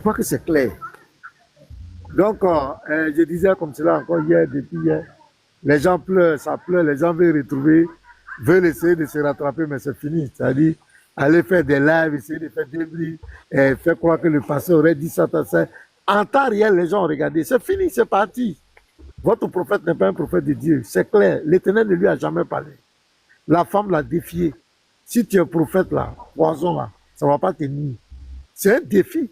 Je crois que c'est clair. Donc, je disais comme cela encore hier, depuis hier, les gens pleurent, ça pleure, les gens veulent retrouver, veulent essayer de se rattraper, mais c'est fini. C'est-à-dire, aller faire des lives, essayer de faire des bruits, faire croire que le passé aurait dit ça, ça, ça. En temps réel, les gens ont regardé. C'est fini, c'est parti. Votre prophète n'est pas un prophète de Dieu. C'est clair. L'Éternel ne lui a jamais parlé. La femme l'a défié. Si tu es prophète là, poison là, ça ne va pas tenir. C'est un défi.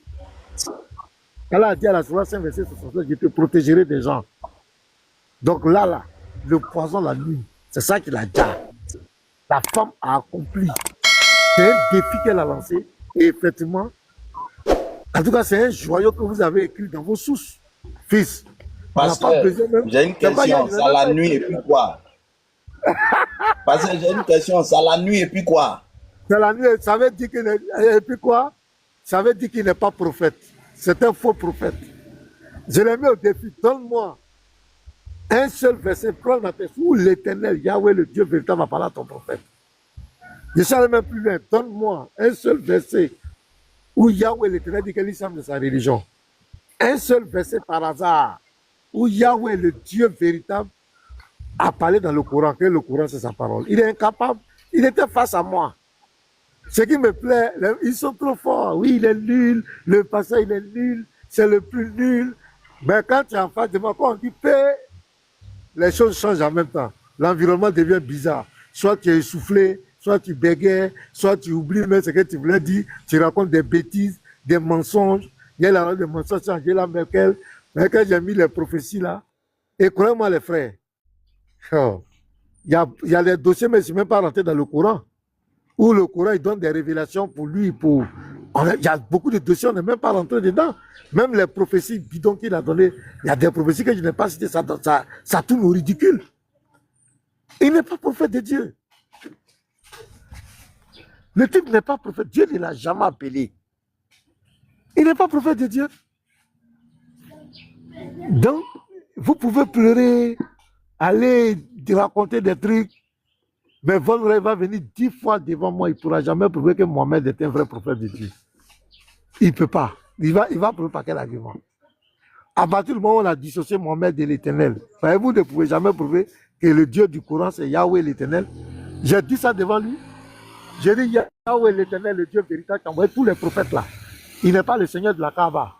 Elle a dit à la sourate 5, verset 67, je te protégerai des gens. Donc là, le poison la nuit, c'est ça qu'il a dit. La femme a accompli. C'est un défi qu'elle a lancé. Et effectivement, en tout cas, c'est un joyau que vous avez écrit dans vos sources. Fils, on n'a pas Pasteur, besoin même. j'ai une question, ça la nuit et puis quoi? Pasteur, j'ai une question, ça la nuit et puis quoi? C'est la nuit, ça veut dire qu'il est. Et puis quoi? Ça veut dire qu'il n'est pas prophète. C'est un faux prophète. Je l'ai mis au défi. Donne-moi un seul verset, prends la tête où l'Éternel, Yahweh, le Dieu véritable, va parler à ton prophète. Je suis allé même plus loin. Donne-moi un seul verset où Yahweh, l'Éternel, dit qu'il semble de sa religion. Un seul verset par hasard où Yahweh, le Dieu véritable, a parlé dans le Coran, que le Coran, c'est sa parole. Il est incapable. Il était face à moi. Ce qui me plaît, ils sont trop forts. Oui, il est nul. Le passé, il est nul. C'est le plus nul. Mais quand tu es en face de moi, quand on dit paix, les choses changent en même temps. L'environnement devient bizarre. Soit tu es essoufflé, soit tu bégayes, soit tu oublies même ce que tu voulais dire. Tu racontes des bêtises, des mensonges. Il y a la des mensonges sur Angela Merkel. Mais quand j'ai mis les prophéties là, et croyez-moi les frères, oh, il y a des dossiers, mais je ne suis même pas rentré dans le Coran. Où le Coran, il donne des révélations pour lui, pour... Il y a beaucoup de dossiers, on n'est même pas rentré dedans. Même les prophéties bidons qu'il a données, il y a des prophéties que je n'ai pas citées, ça tourne au ridicule. Il n'est pas prophète de Dieu. Le type n'est pas prophète. Dieu ne l'a jamais appelé. Il n'est pas prophète de Dieu. Donc, vous pouvez pleurer, aller raconter des trucs, mais votre rêve va venir 10 fois devant moi. Il ne pourra jamais prouver que Mohamed est un vrai prophète de Dieu. Il ne peut pas. Il va prouver par quel argument. À partir du moment où on a dissocié Mohamed de l'Éternel, vous ne pouvez jamais prouver que le Dieu du Coran, c'est Yahweh l'Éternel. J'ai dit ça devant lui. J'ai dit Yahweh l'Éternel, le Dieu véritable, qui a envoyé tous les prophètes là. Il n'est pas le Seigneur de la Kaaba.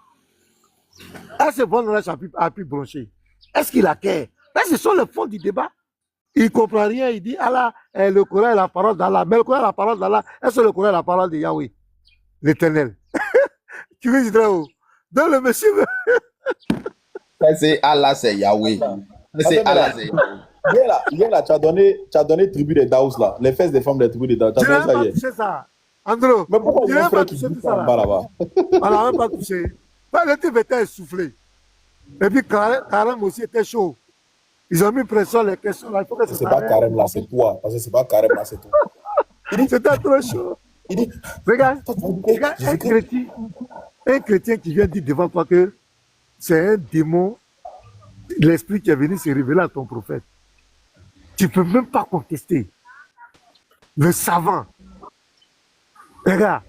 Est-ce que Von a pu broncher? Est-ce qu'il a cœur? Ce sont les fonds du débat. Il ne comprend rien. Il dit Allah, le Coran est la parole d'Allah. Mais le Coran est la parole d'Allah. Est-ce que le Coran est la parole de Yahweh l'Éternel? Tu veux dire où? Donc le monsieur. C'est Allah, c'est Yahweh. C'est Allah, c'est Yahweh. Hier, là, tu as donné tribu des Daous, là. Les fesses des femmes des tribus des Daous. Tu as donné ça hier. C'est ça. Andro, mais pourquoi il y a un frère qui dit ça là-bas? On n'a même pas touché. Le type était essoufflé. Et puis Karam aussi était chaud. Ils ont mis pression les questions là. C'est pas Karam là, c'est toi. Parce que c'est pas Karam là, c'est toi. C'était trop chaud. Il dit, regarde un chrétien qui vient dire devant toi que c'est un démon, l'esprit qui est venu se révéler à ton prophète. Tu ne peux même pas contester. Le savant. Regarde,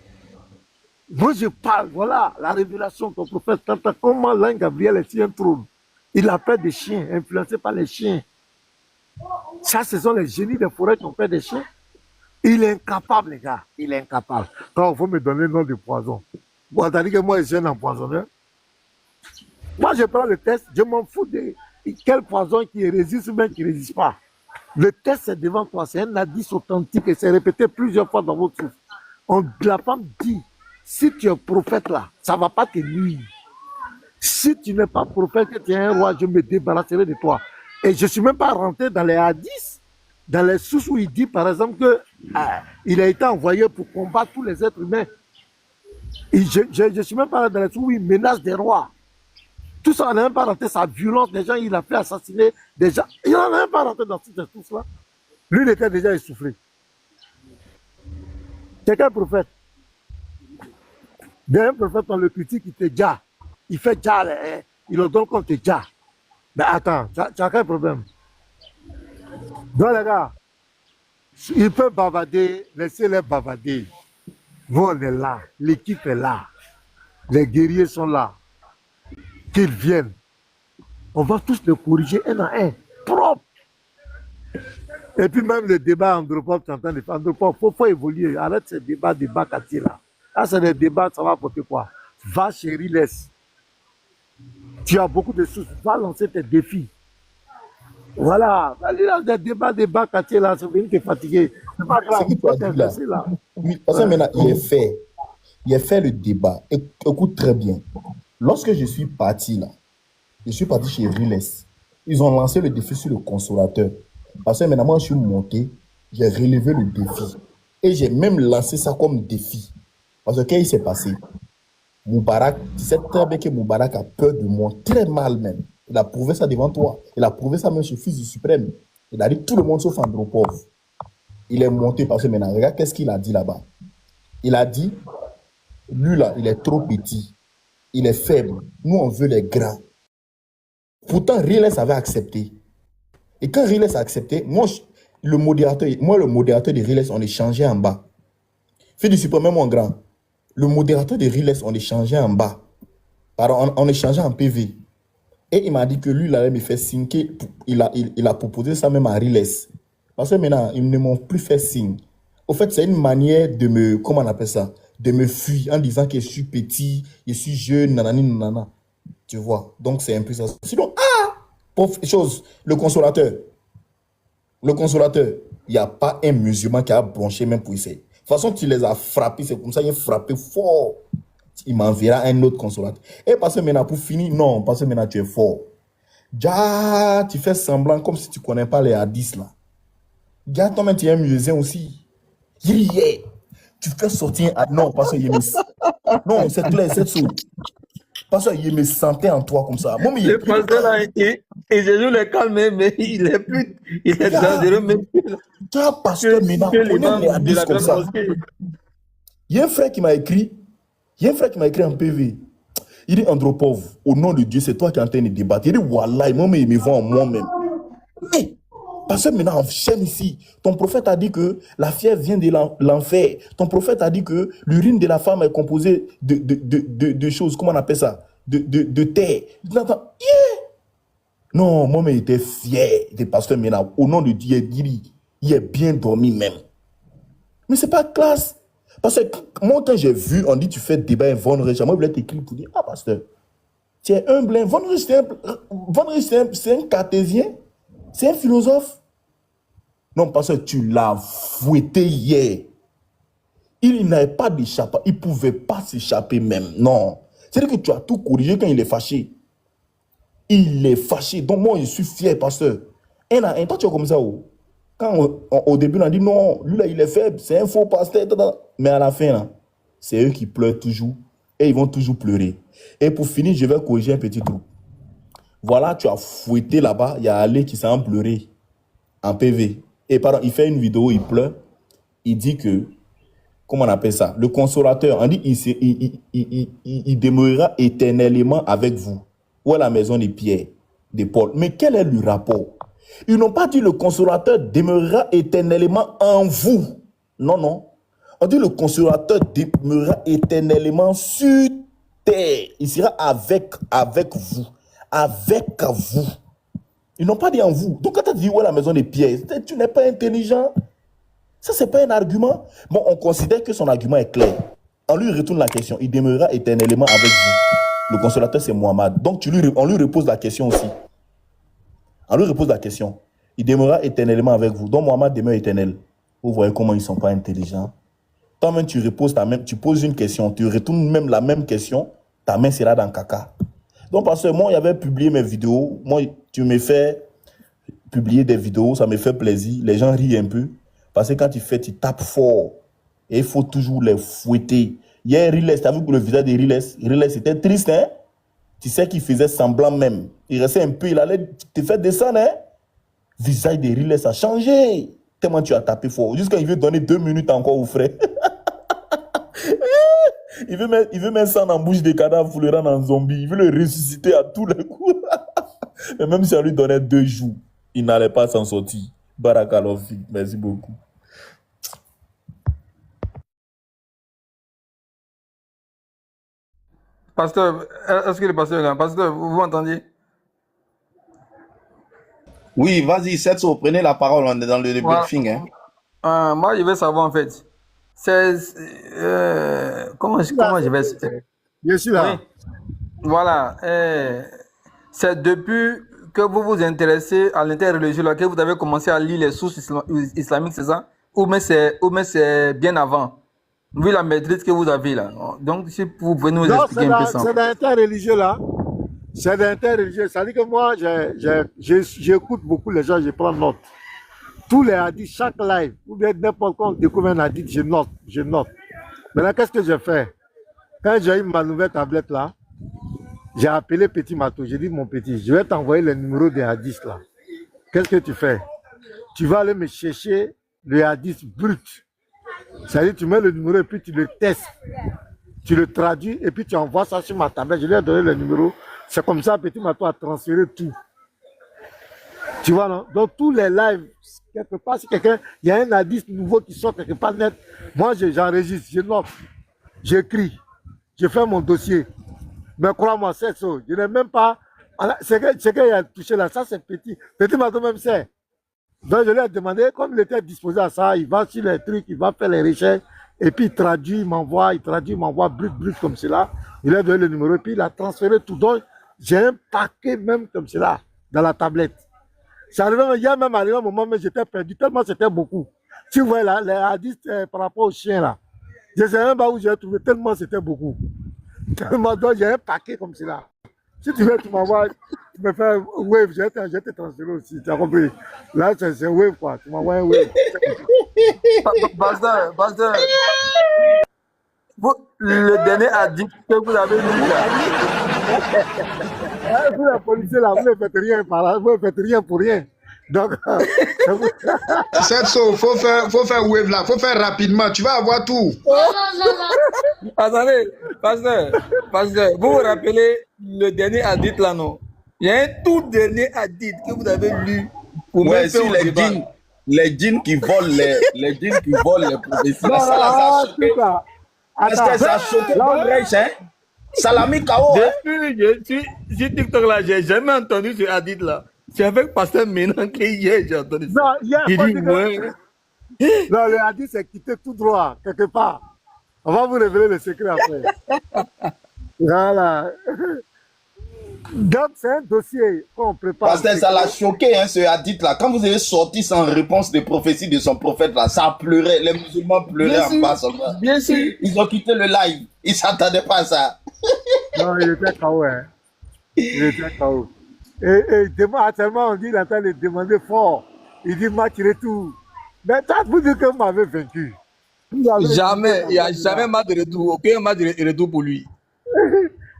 moi je parle, voilà la révélation de ton prophète. Comment l'ange Gabriel est sur un trône. Il a peur des chiens, influencé par les chiens. Ça, ce sont les génies des forêts qui ont peur des chiens. Il est incapable, les gars. Il est incapable. Quand il faut me donner le nom de poison. Bon, t'as dit que moi, je suis un empoisonneur. Moi, je prends le test. Je m'en fous de quel poison qui résiste ou bien qui ne résiste pas. Le test, c'est devant toi. C'est un indice authentique et c'est répété plusieurs fois dans votre souffle. La femme dit, si tu es prophète là, ça ne va pas te nuire. Si tu n'es pas prophète, que tu es un roi, je me débarrasserai de toi. Et je ne suis même pas rentré dans les hadiths, dans les sources où il dit, par exemple, qu'il a été envoyé pour combattre tous les êtres humains. Et je ne suis même pas dans les sources où il menace des rois. Tout ça, on n'a même pas rentré sa violence. Des gens, il a fait assassiner des gens. Il n'en a même pas rentré dans toutes ces sources-là. Lui, il était déjà essoufflé. C'est quel prophète? D'un prophète, on le critique, il te déjà. Il fait déjà, il le donne comme te déjà. Mais attends, tu as quel problème? Donc les gars, ils peuvent bavarder, laissez-les bavarder. Nous, on est là, l'équipe est là. Les guerriers sont là. Qu'ils viennent. On va tous les corriger un à un. Propre. Et puis même le débat andropop, tu entends, andropop, faut évoluer. Arrête ce débat quartier là. Là, c'est des débats, ça va apporter quoi? Va chez Riles. Tu as beaucoup de choses. Va lancer tes défis. Voilà. Des débats quartier là, ça veut dire que tu es fatigué. C'est pas grave. Ce que tu as dit là. Là. Oui, parce que maintenant, il est fait. Il a fait le débat. Écoute très bien. Lorsque je suis parti là, je suis parti chez Riles. Ils ont lancé le défi sur le consolateur. Parce que maintenant, moi, je suis monté, j'ai relevé le défi. Et j'ai même lancé ça comme défi. Parce que qu'est-ce qui s'est passé? Moubarak, tu sais très bien que Moubarak a peur de moi, très mal même. Il a prouvé ça devant toi. Il a prouvé ça même chez Fils du Suprême. Il a dit tout le monde sauf Andropov. Il est monté parce que maintenant, regarde qu'est-ce qu'il a dit là-bas. Il a dit, lui là, il est trop petit. Il est faible. Nous, on veut les grands. Pourtant, Riles avait accepté. Et quand Riles a accepté, moi, le modérateur de Riles, on échangeait en bas. Fais du support, même mon grand. Le modérateur de Riles, on échangeait en bas. Pardon, on échangeait en PV. Et il m'a dit que lui, il allait me faire signe. Il a proposé ça même à Riles. Parce que maintenant, ils ne m'ont plus fait signe. Au fait, c'est une manière de me, comment on appelle ça? De me fuir en disant que je suis petit, je suis jeune, nanani, nanana. Tu vois? Donc, c'est un peu ça. Sinon, pauvre chose, le consolateur, il n'y a pas un musulman qui a bronché même pour essayer. De toute façon, tu les as frappés, c'est comme ça, il a frappé fort. Il m'enverra un autre consolateur. Et parce que maintenant, pour finir, non, parce que maintenant, tu es fort. Ja, tu fais semblant comme si tu ne connais pas les hadiths là. Ja, toi-même, tu es un musée aussi. Yeah. Tu fais sortir. Non, parce que non, c'est clair, c'est tout. Parce qu'il me sentait en toi comme ça. Moi, Le pasteur là, il joue le calme, mais il est dangereux même tu as pasteur maintenant, connaît les hadiths comme ça. Il y a un frère qui m'a écrit, en PV. Il dit, Andropov, au nom de Dieu, c'est toi qui es en train de débattre. Il dit, Wallah, moi, il me voit en moi-même. Mais, parce que maintenant, on chaîne ici. Ton prophète a dit que la fièvre vient de l'enfer. Ton prophète a dit que l'urine de la femme est composée de choses, comment on appelle ça? De terre. Non, moi, il était fier des pasteurs maintenant. Au nom de Dieu, il est bien dormi même. Mais c'est pas classe. Parce que moi, quand j'ai vu, on dit tu fais débat Von Rich, moi, je voulais t'écrire pour dire, ah, pasteur, tu es humble. Von Rich, c'est un cartésien, c'est un philosophe. Non, parce que tu l'as fouetté hier. Il n'avait pas d'échappée, il ne pouvait pas s'échapper même. Non. C'est-à-dire que tu as tout corrigé quand il est fâché. Il est fâché. Donc moi, je suis fier, pasteur. Un à un, toi, tu es comme ça. Quand au début, on a dit non, lui là, il est faible, c'est un faux pasteur. Mais à la fin, là, c'est eux qui pleurent toujours. Et ils vont toujours pleurer. Et pour finir, je vais corriger un petit truc. Voilà, tu as fouetté là-bas, il y a Ali qui s'est en pleuré en PV. Et pardon, il fait une vidéo, il pleure. Il dit que, comment on appelle ça? Le consolateur, on dit il demeurera éternellement avec vous. Ou à la maison de Pierre, de Paul. Mais quel est le rapport? Ils n'ont pas dit le consolateur demeurera éternellement en vous. Non, non. On dit le consolateur demeurera éternellement sur terre. Il sera avec vous. Avec vous. Ils n'ont pas dit en vous. Donc quand tu as dit où est la maison de Pierre, tu n'es pas intelligent. Ça, ce n'est pas un argument. Bon, on considère que son argument est clair. On lui retourne la question. Il demeurera éternellement avec vous. Le consolateur, c'est Mohamed. Donc, on lui repose la question aussi. On lui repose la question. Il demeurera éternellement avec vous. Donc, Mohamed demeure éternel. Vous voyez comment ils ne sont pas intelligents. Toi-même, tu poses une question. Tu retournes même la même question. Ta main sera dans caca. Donc, parce que moi, j'avais publié mes vidéos. Moi, tu me fais publier des vidéos. Ça me fait plaisir. Les gens rient un peu. Parce que quand tu fais, tu tapes fort. Et il faut toujours les fouetter. Hier, Riles, tu as vu que le visage de Riles était triste, hein? Tu sais qu'il faisait semblant même. Il restait un peu, il allait te faire descendre, hein? Visage de Riles a changé. Tellement tu as tapé fort. Jusqu'à il veut donner 2 minutes encore au frère. il veut mettre ça dans la bouche des cadavres pour le rendre en zombie. Il veut le ressusciter à tous les coups. Mais même si on lui donnait 2 jours, il n'allait pas s'en sortir. Barakallah, merci beaucoup. Pasteur, est-ce que le pasteur est là? Pasteur, vous m'entendez? Oui, vas-y, Setso, prenez la parole, on est dans le Voilà. briefing. Hein. Moi, je veux savoir en fait. C'est. Comment je vais. Je suis là. Oui, voilà. C'est depuis que vous vous intéressez à l'interreligieux là que vous avez commencé à lire les sources islamiques, c'est ça? Ou mais c'est bien avant, vu la maîtrise que vous avez là. Donc, si vous pouvez nous Non, expliquer un peu ça. c'est d'interreligieux là. C'est d'interreligieux. Ça dit que moi, j'écoute beaucoup les gens, je prends note. Tous les hadiths, chaque live, ou bien n'importe quand on découvre un hadith, je note, je note. Maintenant, qu'est-ce que je fais? Quand j'ai eu ma nouvelle tablette là, j'ai appelé Petit Matou, j'ai dit mon petit, je vais t'envoyer les numéros des hadiths là. Qu'est-ce que tu fais? Tu vas aller me chercher le hadith brut. C'est-à-dire, tu mets le numéro et puis tu le testes. Tu le traduis et puis tu envoies ça sur ma tablette. Je lui ai donné le numéro. C'est comme ça, Petit Matou a transféré tout. Tu vois, non? Donc, tous les lives, quelque part, si quelqu'un, il y a un hadith nouveau qui sort quelque part net, moi, j'enregistre, je note, j'écris, je fais mon dossier. Mais crois-moi, c'est ça. Je n'ai même pas. Ce qu'il a touché là, ça, c'est Petit. Petit Matou même sait. Donc, je lui ai demandé, comme il était disposé à ça, il va sur les trucs, il va faire les recherches, et puis il traduit, il m'envoie, brut comme cela. Il a donné le numéro, et puis il a transféré tout. Donc, j'ai un paquet même comme cela dans la tablette. Ça arrivait, il y a même arrivé un moment, mais j'étais perdu, tellement c'était beaucoup. Tu vois, là, les hadiths par rapport aux chiens, là. Je ne sais même pas où j'ai trouvé, tellement c'était beaucoup. Tellement, donc, j'ai un paquet comme cela. Si tu veux, tu m'envoies, tu me fais un wave, je vais te transférer aussi, tu as compris. Là, c'est un wave, quoi. Tu m'envoies un wave. Pasteur, le dernier hadith que vous avez lu là. Vous, la police, là, vous ne faites rien par là, vous ne faites rien pour rien. Donc, Setso, faut faire wave là, faut faire rapidement, tu vas avoir tout. Attendez, pasteur, vous vous rappelez le dernier hadith là, non? Il y a un tout dernier hadith que vous avez lu pour Ouais, même faire si un débat. les djinns qui volent les djinns qui volent les prophéties. non, Ça, là, ça a choqué. attends, Parce que ça a choqué Von Reich, hein. Ça l'a mis KO, hein. Depuis sur TikTok là, j'ai jamais entendu ce hadith là. C'est avec pasteur Ménan que hier j'ai entendu ça. non, hier, Il faut dit dire que- ouais. non, le hadith, c'est quitter tout droit, quelque part. On va vous révéler le secret après. Voilà. Donc, c'est un dossier qu'on prépare. Parce que ça l'a choqué, hein, ce hadith-là. Quand vous avez sorti sans réponse des prophéties de son prophète, là, ça a pleuré. Les musulmans pleuraient en bas. Bien sûr. Ils ont quitté le live. Ils ne s'attendaient pas à ça. Non, il était KO, hein. Il était KO. Et il demande, actuellement, on dit, il est en train de demander fort. Il dit match retour. Mais ça vous dire que vous m'avez vaincu. Vous avez- Jamais, il n'y a jamais match de retour, aucun match de retour pour lui.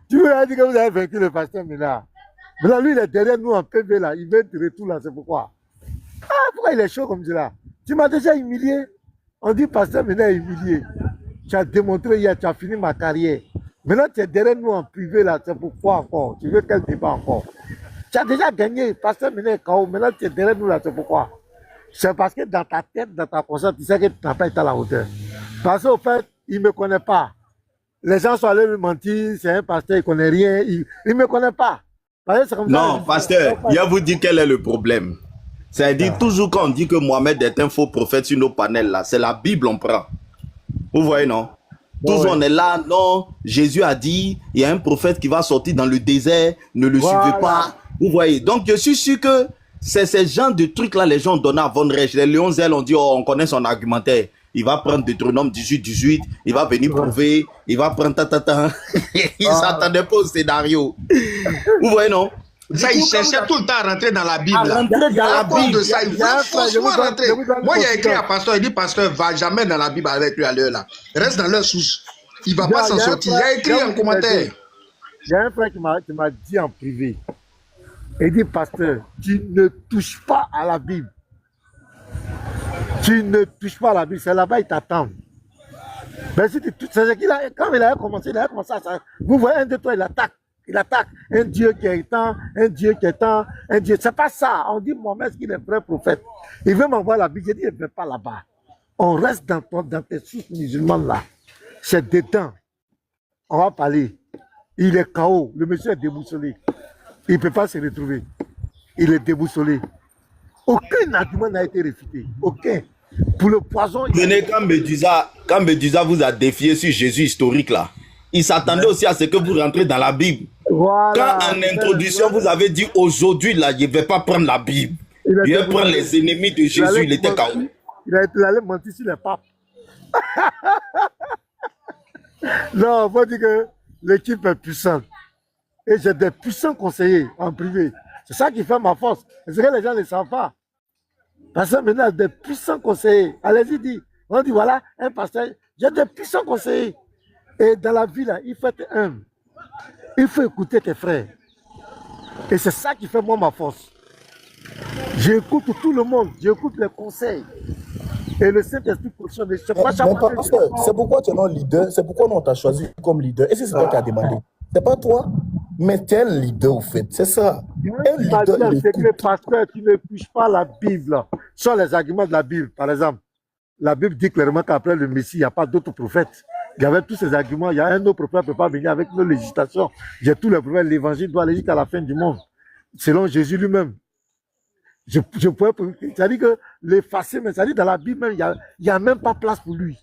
Tu vous as dit que vous avez vaincu le pasteur Mina. Maintenant, lui, il est derrière nous en PV là. Il veut de retour là, c'est pourquoi. Ah, pourquoi il est chaud comme cela? Tu m'as déjà humilié. On dit pasteur Mina est humilié. Tu as démontré hier, tu as fini ma carrière. Maintenant, tu es derrière nous en privé là, c'est pourquoi encore? Tu veux quel débat encore? Tu as déjà gagné, pasteur Mina est KO. Maintenant, tu es derrière nous là, c'est pourquoi? C'est parce que dans ta tête, dans ta conscience, tu sais que tu n'as pas été à la hauteur. Parce qu'au fait, il ne me connaît pas. Les gens sont allés lui mentir, c'est un pasteur, il ne connaît rien, il ne me connaît pas. Parce que c'est comme Non, ça, pasteur, il va vous dire quel est le problème. C'est-à-dire, toujours quand on dit que Mohamed est un faux prophète sur nos panels, là, c'est la Bible on prend. Vous voyez, non? Toujours on est là, non, Jésus a dit, il y a un prophète qui va sortir dans le désert, ne le suivez pas. Vous voyez, donc je suis sûr que c'est ce genre de trucs-là, les gens donnent à Von Reich. Les Léon Zell ont dit, oh, on connaît son argumentaire. Il va prendre Deutéronome 18, il va venir prouver, il va prendre ta. Ils ne s'attendaient pas au scénario. Vous voyez, non? Ça, il cherchait tout le temps à rentrer dans la Bible. À rentrer dans la Bible. De ça, il faut forcément rentrer. Moi, il a écrit à pasteur, il dit, pasteur, va jamais dans la Bible avec lui à l'heure là. Reste dans leur source. Il ne va pas s'en sortir. Il a écrit un commentaire. Il y a un frère qui m'a dit en privé. Il dit, pasteur, tu ne touches pas à la Bible. Tu ne touches pas à la Bible, c'est là-bas, il t'attend. Mais si tu touches, c'est qu'il a, quand il a commencé à ça. Vous voyez, un de toi, il attaque. Il attaque un Dieu qui est temps, un Dieu qui est temps, un Dieu. C'est pas ça. On dit, Mohamed, qu'il est vrai prophète. Il veut m'envoyer la Bible. J'ai dit, il ne veut pas là-bas. On reste dans tes sources musulmanes là. C'est dedans. On va parler. Il est KO. Le monsieur est déboussolé. Il ne peut pas se retrouver. Il est déboussolé. Aucun argument n'a été réfuté. Aucun. Pour le poison... Venez, quand Médusa vous a défié sur Jésus historique, là, il s'attendait aussi à ce que vous rentrez dans la Bible. Voilà. Quand en introduction, vous avez dit aujourd'hui, là, je ne vais pas prendre la Bible. Je vais prendre les ennemis de Jésus. Il était KO. Il allait mentir sur les papes. Non, on va dire que l'équipe est puissante. Et j'ai des puissants conseillers en privé. C'est ça qui fait ma force. C'est ce que les gens ne savent pas. Parce que maintenant, des puissants conseillers. Allez-y, dit. On dit voilà, un pasteur. J'ai des puissants conseillers. Et dans la vie, là, il faut être humble. Il faut écouter tes frères. Et c'est ça qui fait moi ma force. J'écoute tout le monde. J'écoute les conseils. Et le Saint-Esprit fonctionne. C'est pourquoi tu es non leader. C'est pourquoi on t'a choisi comme leader. Et c'est toi qui as demandé. C'est pas toi. Mais tu es un leader, au fait. C'est ça. Un leader, c'est que le pasteur, tu ne touches pas la Bible. Sur les arguments de la Bible, par exemple. La Bible dit clairement qu'après le Messie, il n'y a pas d'autres prophètes. Il y avait tous ces arguments. Il y a un autre prophète qui ne peut pas venir avec nos législations. J'ai tous les prophètes. L'évangile doit aller jusqu'à la fin du monde. Selon Jésus lui-même. Je pourrais... C'est-à-dire que l'effacer, mais c'est-à-dire dans la Bible même, il n'y a même pas place pour lui.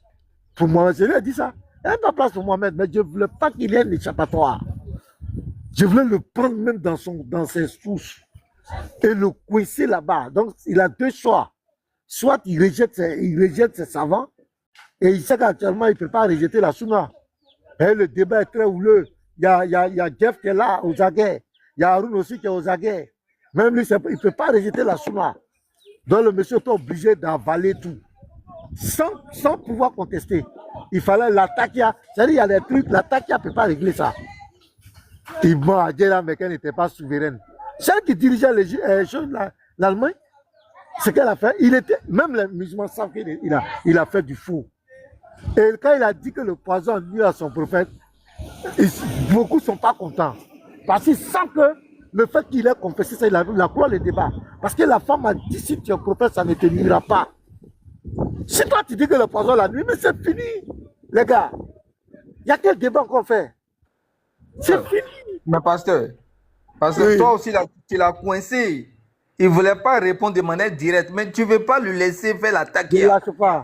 Pour moi, je lui ai dit ça. Il n'y a même pas place pour Mohamed, mais je ne voulais pas qu'il y ait un échappatoire. Je voulais le prendre même dans ses sources et le coincer là-bas. Donc, il a deux choix. Soit il rejette ses savants et il sait qu'actuellement, il ne peut pas rejeter la Sunna. Et le débat est très houleux. Il y a Jeff qui est là, aux aguets. Il y a Haroun aussi qui est aux aguets. Même lui, il ne peut pas rejeter la Sunna. Donc, le monsieur est obligé d'avaler tout. Sans pouvoir contester. Il fallait l'attaquer. C'est-à-dire, il y a des trucs, l'attaquer ne peut pas régler ça. Il m'a dit là, mais qu'elle n'était pas souveraine. Celle qui dirigeait l'Allemagne, ce qu'elle a fait, même les musulmans savent qu'il a fait du faux. Et quand il a dit que le poison nuit à son prophète, beaucoup ne sont pas contents. Parce qu'ils savent que le fait qu'il ait confessé ça, il a clos le débat. Parce que la femme a dit, si tu es prophète, ça ne te nuira pas. Si toi tu dis que le poison la nuit, mais c'est fini. Les gars, il y a quel débat qu'on fait? C'est fini. Mais pasteur, oui. Toi aussi, tu l'as coincé. Il ne voulait pas répondre de manière directe, mais tu ne veux pas lui laisser faire l'attaque.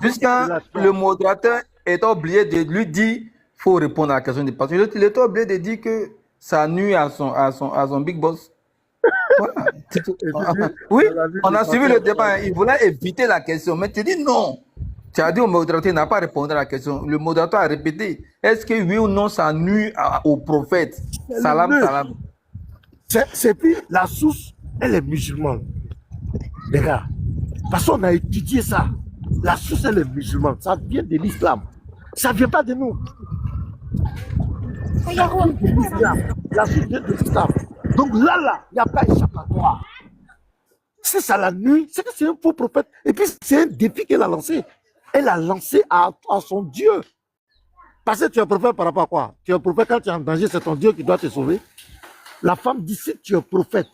Jusqu'à le modérateur est obligé de lui dire, il faut répondre à la question du pasteur. Il est obligé de dire que ça nuit à son big boss. Voilà. Oui, on a suivi le débat. Il voulait éviter la question, mais tu dis non. Tu as dit au modérateur, il n'a pas répondu à la question. Le modérateur a répété. Est-ce que oui ou non, ça nuit au prophète? Salam, salam. C'est puis la source, elle est musulmane. Les gars, parce qu'on a étudié ça. La source, elle est musulmane. Ça vient de l'islam. Ça ne vient pas de nous. La source vient de l'islam. Donc là, il n'y a pas échappatoire. C'est ça la nuit, c'est que c'est un faux prophète. Et puis c'est un défi qu'elle a lancé. Elle a lancé à son Dieu. Parce que tu es prophète par rapport à quoi? Tu es prophète quand tu es en danger, c'est ton Dieu qui doit te sauver. La femme dit si tu es prophète.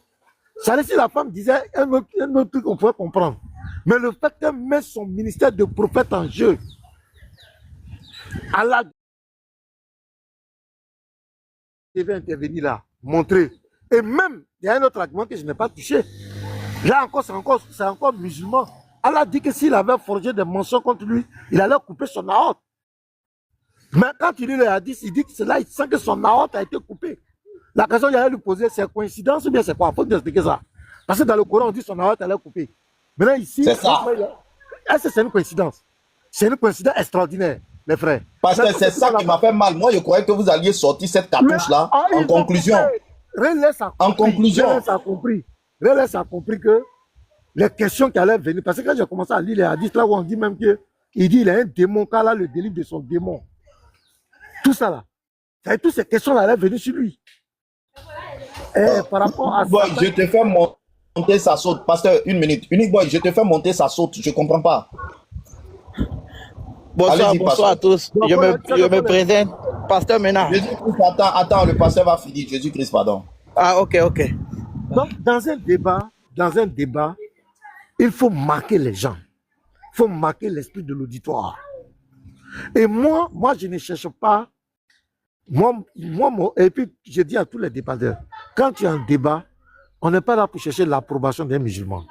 Ça veut dire si la femme disait un autre truc, on pourrait comprendre. Mais le fait qu'elle met son ministère de prophète en jeu, Allah devait intervenir là, montrer. Et même, il y a un autre argument que je n'ai pas touché. Là encore, c'est encore musulman. Allah dit que s'il avait forgé des mensonges contre lui, il allait couper son aorte. Mais quand il lit le hadith, il dit que c'est là, il sent que son aorte a été coupée. La question qu'il allait lui poser, c'est coïncidence ou bien c'est quoi? Il faut nous expliquer ça. Parce que dans le Coran, on dit que son aorte allait couper. Maintenant ici, c'est ça. Est-ce que c'est une coïncidence? C'est une coïncidence extraordinaire, les frères. Parce que c'est ça qui m'a fait mal. Moi, je croyais que vous alliez sortir cette cartouche-là en conclusion. En conclusion. Relais a compris que les questions qui allaient venir, parce que quand j'ai commencé à lire les hadiths, là où on dit même qu'il dit qu'il a un démon, car là, le délire de son démon. Tout ça là. Toutes ces questions-là allaient venir sur lui. Et par rapport à ça. Je te fais monter sa saute. Pasteur, une minute. Unique boy, je te fais monter sa saute. Je ne comprends pas. Bonsoir à tous. Je me présente. Pasteur Ménard. Jésus-Christ, attends, le pasteur va finir. Jésus-Christ, pardon. Ah, ok. Donc, dans un débat, il faut marquer les gens. Il faut marquer l'esprit de l'auditoire. Et moi, je ne cherche pas Et puis, je dis à tous les débatteurs, quand tu as un débat, on n'est pas là pour chercher l'approbation des musulmans.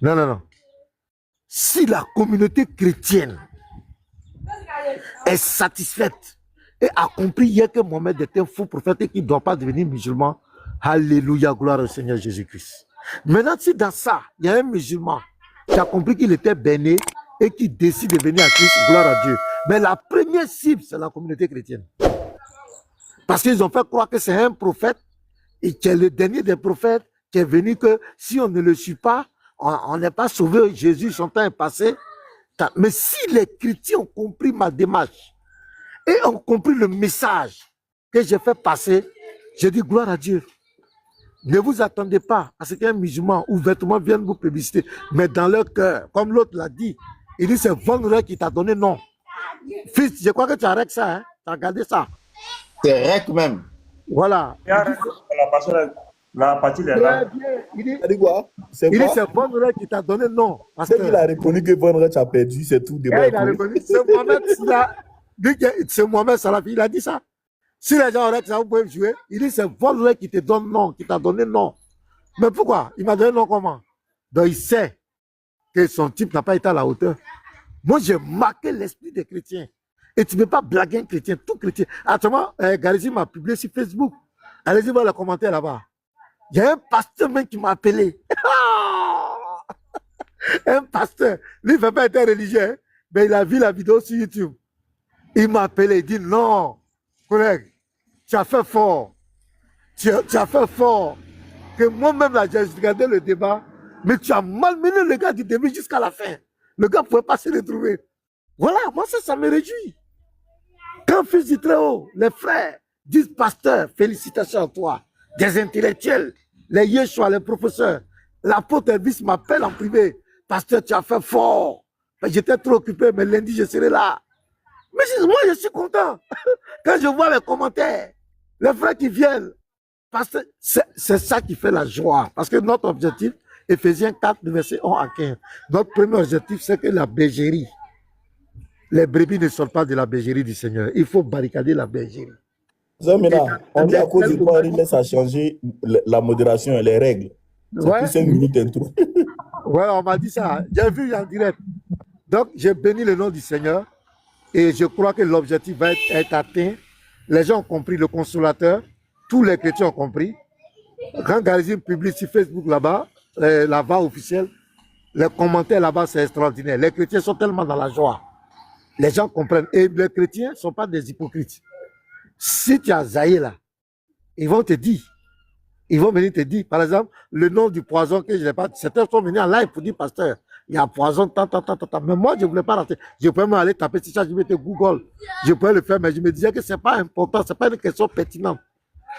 Non, non, non. Si la communauté chrétienne est satisfaite et a compris hier que Mohamed était un faux prophète et qu'il ne doit pas devenir musulman, alléluia, gloire au Seigneur Jésus-Christ. Maintenant, si dans ça, il y a un musulman qui a compris qu'il était béni et qui décide de venir à Christ, gloire à Dieu. Mais la première cible, c'est la communauté chrétienne. Parce qu'ils ont fait croire que c'est un prophète et qui est le dernier des prophètes qui est venu que si on ne le suit pas, on n'est pas sauvé. Jésus, son temps est passé. Mais si les chrétiens ont compris ma démarche et ont compris le message que j'ai fait passer, je dis gloire à Dieu. Ne vous attendez pas à ce qu'un musulman ouvertement vienne vous publiciter, mais dans leur cœur, comme l'autre l'a dit, il dit c'est Von Rey qui t'a donné non. Fils, je crois que tu as regardé ça, hein? Tu as regardé ça. C'est rec même. Voilà. La partie est là. Il dit quoi? C'est Von Rey qui t'a donné non. Parce qu'il a reconnu que Von Rey a perdu, c'est tout. Il a reconnu. C'est Mohamed Salafi, il a dit ça. Si les gens auraient que ça, vous pouvez jouer. Il dit c'est Von Rey qui te donne non, qui t'a donné non. Mais pourquoi? Il m'a donné non comment? Donc il sait que son type n'a pas été à la hauteur. Moi, j'ai marqué l'esprit des chrétiens. Et tu ne peux pas blaguer un chrétien, tout chrétien. Actuellement, Garizi m'a publié sur Facebook. Allez-y voir les commentaires là-bas. Il y a un pasteur même qui m'a appelé. Un pasteur. Lui, il ne fait pas être religieux, hein, mais il a vu la vidéo sur YouTube. Il m'a appelé, il dit non, collègue, tu as fait fort. Tu as fait fort. Que moi-même, là, j'ai regardé le débat, mais tu as malmené le gars du début jusqu'à la fin. Le gars ne pouvait pas se retrouver. Voilà, moi, ça me réjouit. Quand fils du Très-Haut, les frères disent pasteur, félicitations à toi. Des intellectuels, les Yeshua, les professeurs, l'apôtre Elvis m'appelle en privé. Pasteur, tu as fait fort. J'étais trop occupé, mais lundi, je serai là. Mais moi, je suis content. Quand je vois les commentaires, les frères qui viennent, parce que c'est ça qui fait la joie. Parce que notre objectif, Éphésiens 4, verset 1 à 15, notre premier objectif, c'est que la bergerie, les brebis ne sortent pas de la bergerie du Seigneur. Il faut barricader la bergerie. On dit à cause du pouvoir, il laisse à changer la modération et les règles. C'est plus 5 minutes intro. Ouais, on m'a dit ça. J'ai vu en direct. Donc, j'ai béni le nom du Seigneur et je crois que l'objectif va être atteint. Les gens ont compris, le consolateur, tous les chrétiens ont compris. Quand Garizi publie sur Facebook là-bas, la voix officielle, les commentaires là-bas, c'est extraordinaire. Les chrétiens sont tellement dans la joie. Les gens comprennent. Et les chrétiens ne sont pas des hypocrites. Si tu as zaï là, ils vont te dire, ils vont venir te dire, par exemple, le nom du poison que je n'ai pas. Certains sont venus en live pour dire, pasteur, il y a poison, tant. Mais moi, je ne voulais pas rentrer. Je pouvais m'aller taper sur ça, je mettais Google. Je pouvais le faire, mais je me disais que ce n'est pas important, ce n'est pas une question pertinente.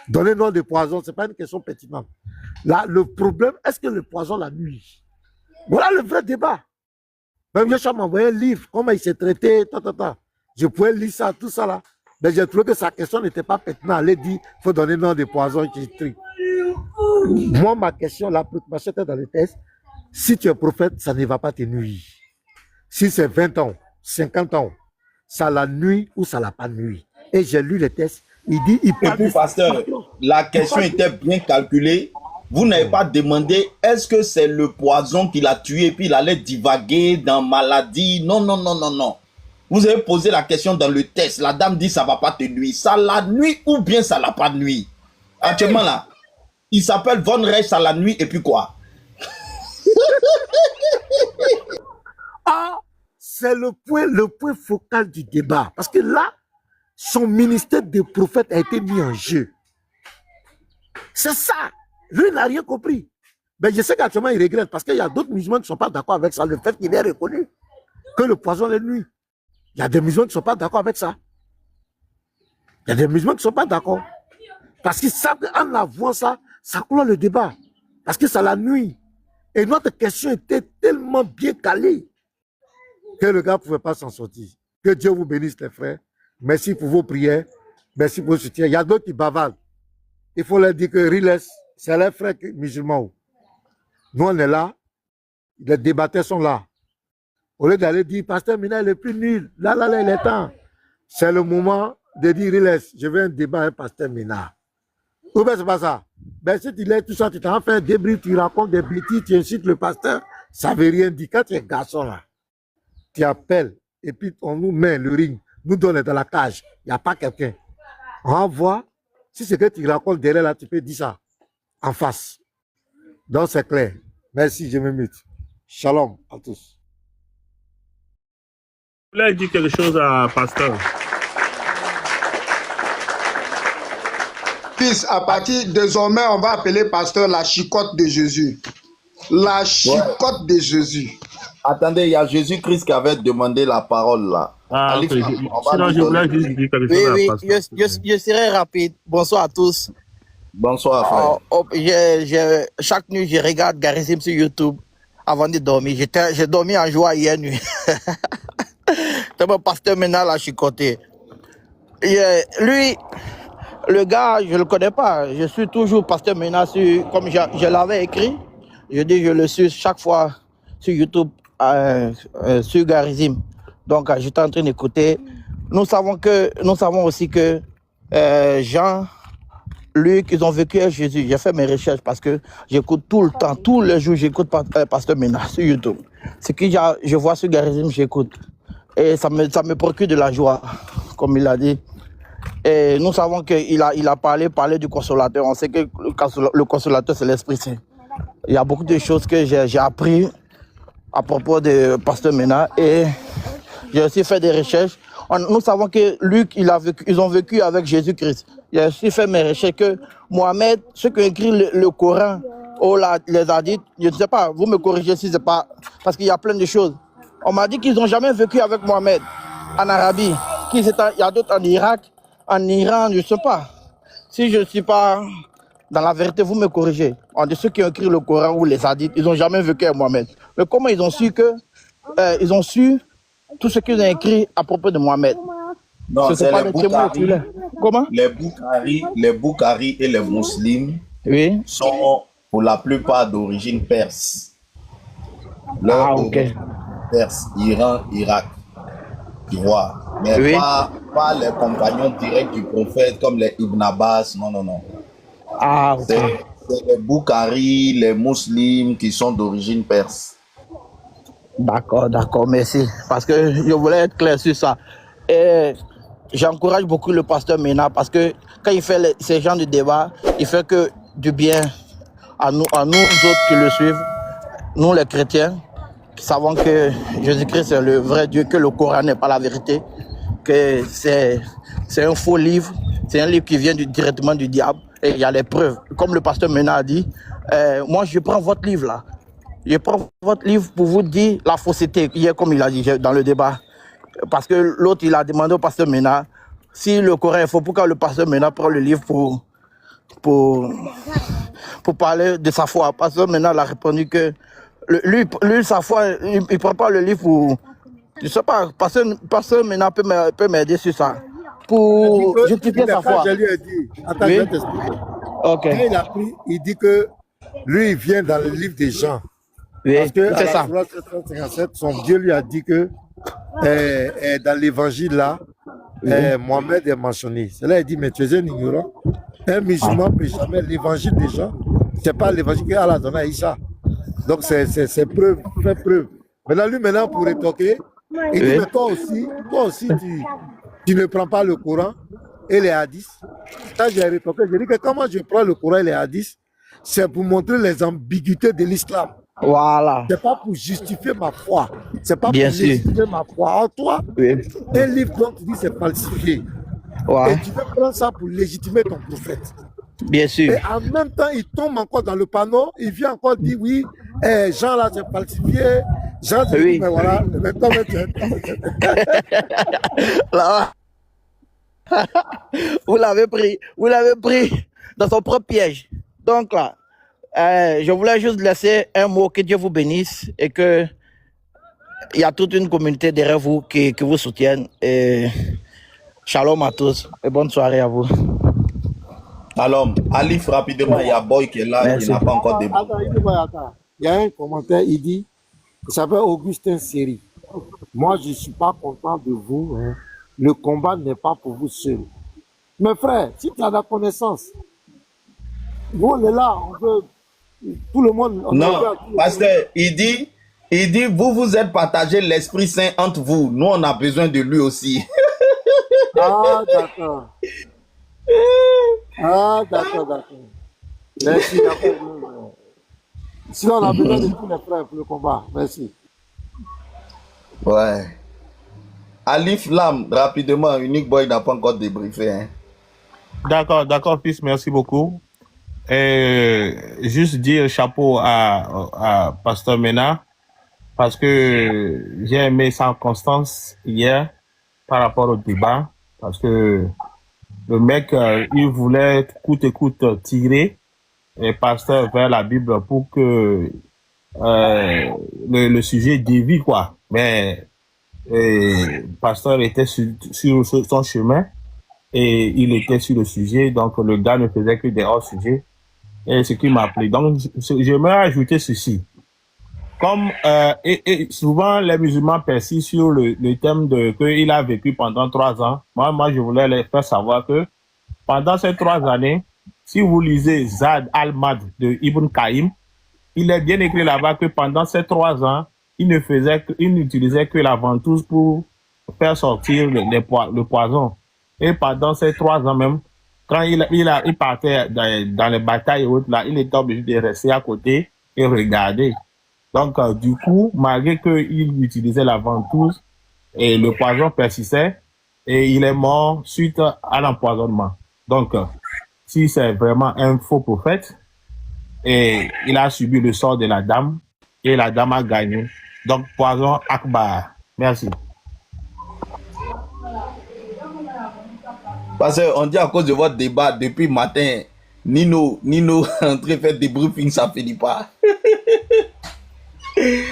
Donner le nom de poison, ce n'est pas une question pertinente. Là, le problème, est-ce que le poison la nuit? Voilà le vrai débat. Même Yeshua m'a envoyé un livre, comment il s'est traité, Je pouvais lire ça, tout ça là. Mais j'ai trouvé que sa question n'était pas pertinente. Elle a dit, il faut donner le nom de poison qui trie. Moi, ma question, la préoccupation était dans le texte. Si tu es prophète, ça ne va pas te nuire. Si c'est 20 ans, 50 ans, ça la nuit ou ça l'a pas nuit. Et j'ai lu le texte. Il dit, il parle. Et puis, pasteur, la question était bien calculée. Vous n'avez pas demandé, est-ce que c'est le poison qui l'a tué et puis il allait divaguer dans maladie? Non. Vous avez posé la question dans le test. La dame dit, ça ne va pas te nuire. Ça la nuit ou bien ça ne l'a pas nuit? Actuellement là, il s'appelle Von Rey, ça la nuit et puis quoi? C'est le point focal du débat. Parce que là, son ministère de prophète a été mis en jeu. C'est ça. Lui, il n'a rien compris. Mais je sais qu'actuellement, il regrette parce qu'il y a d'autres musulmans qui ne sont pas d'accord avec ça. Le fait qu'il ait reconnu que le poison les nuit. Il y a des musulmans qui ne sont pas d'accord avec ça. Il y a des musulmans qui ne sont pas d'accord. Parce qu'ils savent qu'en avouant ça, ça clôt le débat. Parce que ça la nuit. Et notre question était tellement bien calée que le gars ne pouvait pas s'en sortir. Que Dieu vous bénisse, les frères. Merci pour vos prières. Merci pour vos soutiens. Il y a d'autres qui bavardent. Il faut leur dire que Riles, c'est les frères musulmans. Nous, on est là. Les débatteurs sont là. Au lieu d'aller dire, pasteur Mina est le plus nul. Là, il est temps. C'est le moment de dire, Relax, je veux un débat avec Pasteur Ménard. Ou bien c'est pas ça. Ben, si tu laisses tout ça, tu t'en fais un débrief, tu racontes des bêtises, tu incites le pasteur, ça veut rien dire. Quand tu es garçon là, tu appelles, et puis on nous met le ring, nous donne dans la cage, il n'y a pas quelqu'un. On voit, si c'est que tu racontes derrière là, tu peux dire ça en face. Donc c'est clair. Merci, je me mute. Shalom à tous. Je voulais dire quelque chose à Pasteur. Fils, à partir de désormais, on va appeler Pasteur la chicotte de Jésus. La chicotte de Jésus. Attendez, il y a Jésus-Christ qui avait demandé la parole là. Ah, Allez, okay. on va Sinon, lui je voulais donner. juste dire quelque chose Oui, à oui, Pasteur. je serai rapide. Bonsoir à tous. Bonsoir, frère. Chaque nuit, je regarde Garizim sur YouTube avant de dormir. J'ai dormi en joie hier nuit. C'est mon pasteur maintenant là, chicoté. Lui, le gars, je le connais pas. Je suis toujours pasteur maintenant comme je l'avais écrit. Je dis, je le suis chaque fois sur YouTube, sur Garizim. Donc, j'étais en train d'écouter. Nous savons aussi que Jean, Luc, ils ont vécu avec Jésus. J'ai fait mes recherches parce que j'écoute tout le temps, tous les jours, j'écoute Pasteur Ménard sur YouTube. Ce que je vois sur Garizim, j'écoute. Et ça me procure de la joie, comme il a dit. Et nous savons qu'il a parlé du consolateur. On sait que le consolateur, c'est l'Esprit Saint. Il y a beaucoup de choses que j'ai appris à propos de Pasteur Ménard. Et j'ai aussi fait des recherches. Nous savons que Luc, ils ont vécu avec Jésus-Christ. J'ai aussi fait mes recherches que Mohamed, ceux qui ont écrit le Coran, les hadiths, je ne sais pas, vous me corrigez si c'est pas... Parce qu'il y a plein de choses. On m'a dit qu'ils n'ont jamais vécu avec Mohamed en Arabie. Il y a d'autres en Irak, en Iran, je ne sais pas. Si je ne suis pas dans la vérité, vous me corrigez. On dit ceux qui ont écrit le Coran ou les hadiths, ils n'ont jamais vécu avec Mohamed. Mais comment ils ont su ils ont su tout ce qu'ils ont écrit à propos de Mohamed? Non, c'est pas les les témoins oculaires. Comment? Les Boukhari et les musulmans sont pour la plupart d'origine perse. Leur origine perse, Iran, Irak. Tu vois. Mais pas les compagnons directs du prophète comme les Ibn Abbas. Non, non, non. Ah, ok. C'est les Boukhari, les musulmans qui sont d'origine perse. D'accord, merci. Parce que je voulais être clair sur ça. Et j'encourage beaucoup le pasteur Ménard parce que quand il fait ces genres de débats, il fait que du bien à nous autres qui le suivent, nous les chrétiens, qui savons que Jésus-Christ est le vrai Dieu, que le Coran n'est pas la vérité, que c'est un faux livre, c'est un livre qui vient directement du diable et il y a les preuves. Comme le pasteur Ménard a dit, moi je prends votre livre là. Je prends votre livre pour vous dire la fausseté, hier comme il a dit dans le débat. Parce que l'autre, il a demandé au pasteur Ménard si le Coran est faux, pourquoi le pasteur Ménard prend le livre pour parler de sa foi. Le pasteur Ménard a répondu que lui sa foi, il ne prend pas le livre pour... Je ne sais pas, pasteur Ménard peut m'aider sur ça. Pour justifier sa foi. Je lui ai dit, attends, je vais t'expliquer. Okay. Quand il a pris, il dit que lui, il vient dans le livre des gens. Oui, parce que c'est ça. 757, son Dieu lui a dit que dans l'évangile là, Mohamed est mentionné. Cela il dit, mais tu es un ignorant. Un musulman ne peut jamais l'évangile des gens. Ce n'est pas l'évangile qu'Allah a donné à Issa. Donc c'est preuve, fait preuve. Maintenant, pour rétorquer, il dit, mais toi aussi tu ne prends pas le Coran et les hadiths. Ça, j'ai rétorqué, j'ai dit que comment je prends le Coran et les hadiths, c'est pour montrer les ambiguïtés de l'islam. Voilà. C'est pas pour justifier ma foi. C'est pas pour justifier ma foi. En toi, un livre dont tu dis c'est falsifié. Ouais. Et tu veux prendre ça pour légitimer ton prophète. Bien sûr. Et en même temps, il tombe encore dans le panneau. Il vient encore dire oui, Jean là c'est falsifié. Jean dit mais voilà. Là, vous l'avez pris dans son propre piège. Donc là, je voulais juste laisser un mot, que Dieu vous bénisse et que il y a toute une communauté derrière vous qui vous soutienne. Et shalom à tous et bonne soirée à vous. Shalom. Alif, rapidement, il y a Boy qui est là, qui n'a pas encore débat. Attends. Il y a un commentaire, il dit, il s'appelle Augustin Seri. Moi, je ne suis pas content de vous, hein, le combat n'est pas pour vous seul. Mais frère, si tu as la connaissance, nous on est là, on veut tout le monde. Non, pasteur, il dit, vous vous êtes partagé l'Esprit Saint entre vous. Nous, on a besoin de lui aussi. Ah, d'accord. Ah, d'accord. Merci, d'accord. Sinon, on a besoin de tous les frères pour le combat. Merci. Ouais. Alif Lam, rapidement, Unique Boy n'a pas encore débriefé. Hein. D'accord, fils, merci beaucoup. Juste dire chapeau à Pasteur Mena, parce que j'ai aimé sa constance hier par rapport au débat, parce que le mec, il voulait coûte que coûte tirer les pasteurs vers la Bible pour que le sujet dévie, quoi. Mais le pasteur était sur son chemin et il était sur le sujet, donc le gars ne faisait que des hors-sujets. Et ce qui m'a plu. Donc, j'aimerais ajouter ceci. Comme et souvent les musulmans persistent sur le thème de qu'il a vécu pendant 3 ans. Moi, je voulais les faire savoir que pendant ces 3 années, si vous lisez Zad al-Mad de Ibn Qayyim, il est bien écrit là-bas que pendant ces 3 ans, il n'utilisait que la ventouse pour faire sortir le poison. Et pendant ces 3 ans même, quand il partait dans les batailles et autres, là, il était obligé de rester à côté et regarder. Donc, du coup, malgré qu'il utilisait la ventouse, et le poison persistait, et il est mort suite à l'empoisonnement. Donc, si c'est vraiment un faux prophète, et il a subi le sort de la dame, et la dame a gagné. Donc, poison Akbar. Merci. Parce qu'on dit à cause de votre débat depuis matin, Nino entrer faire des briefings, ça finit pas. C'est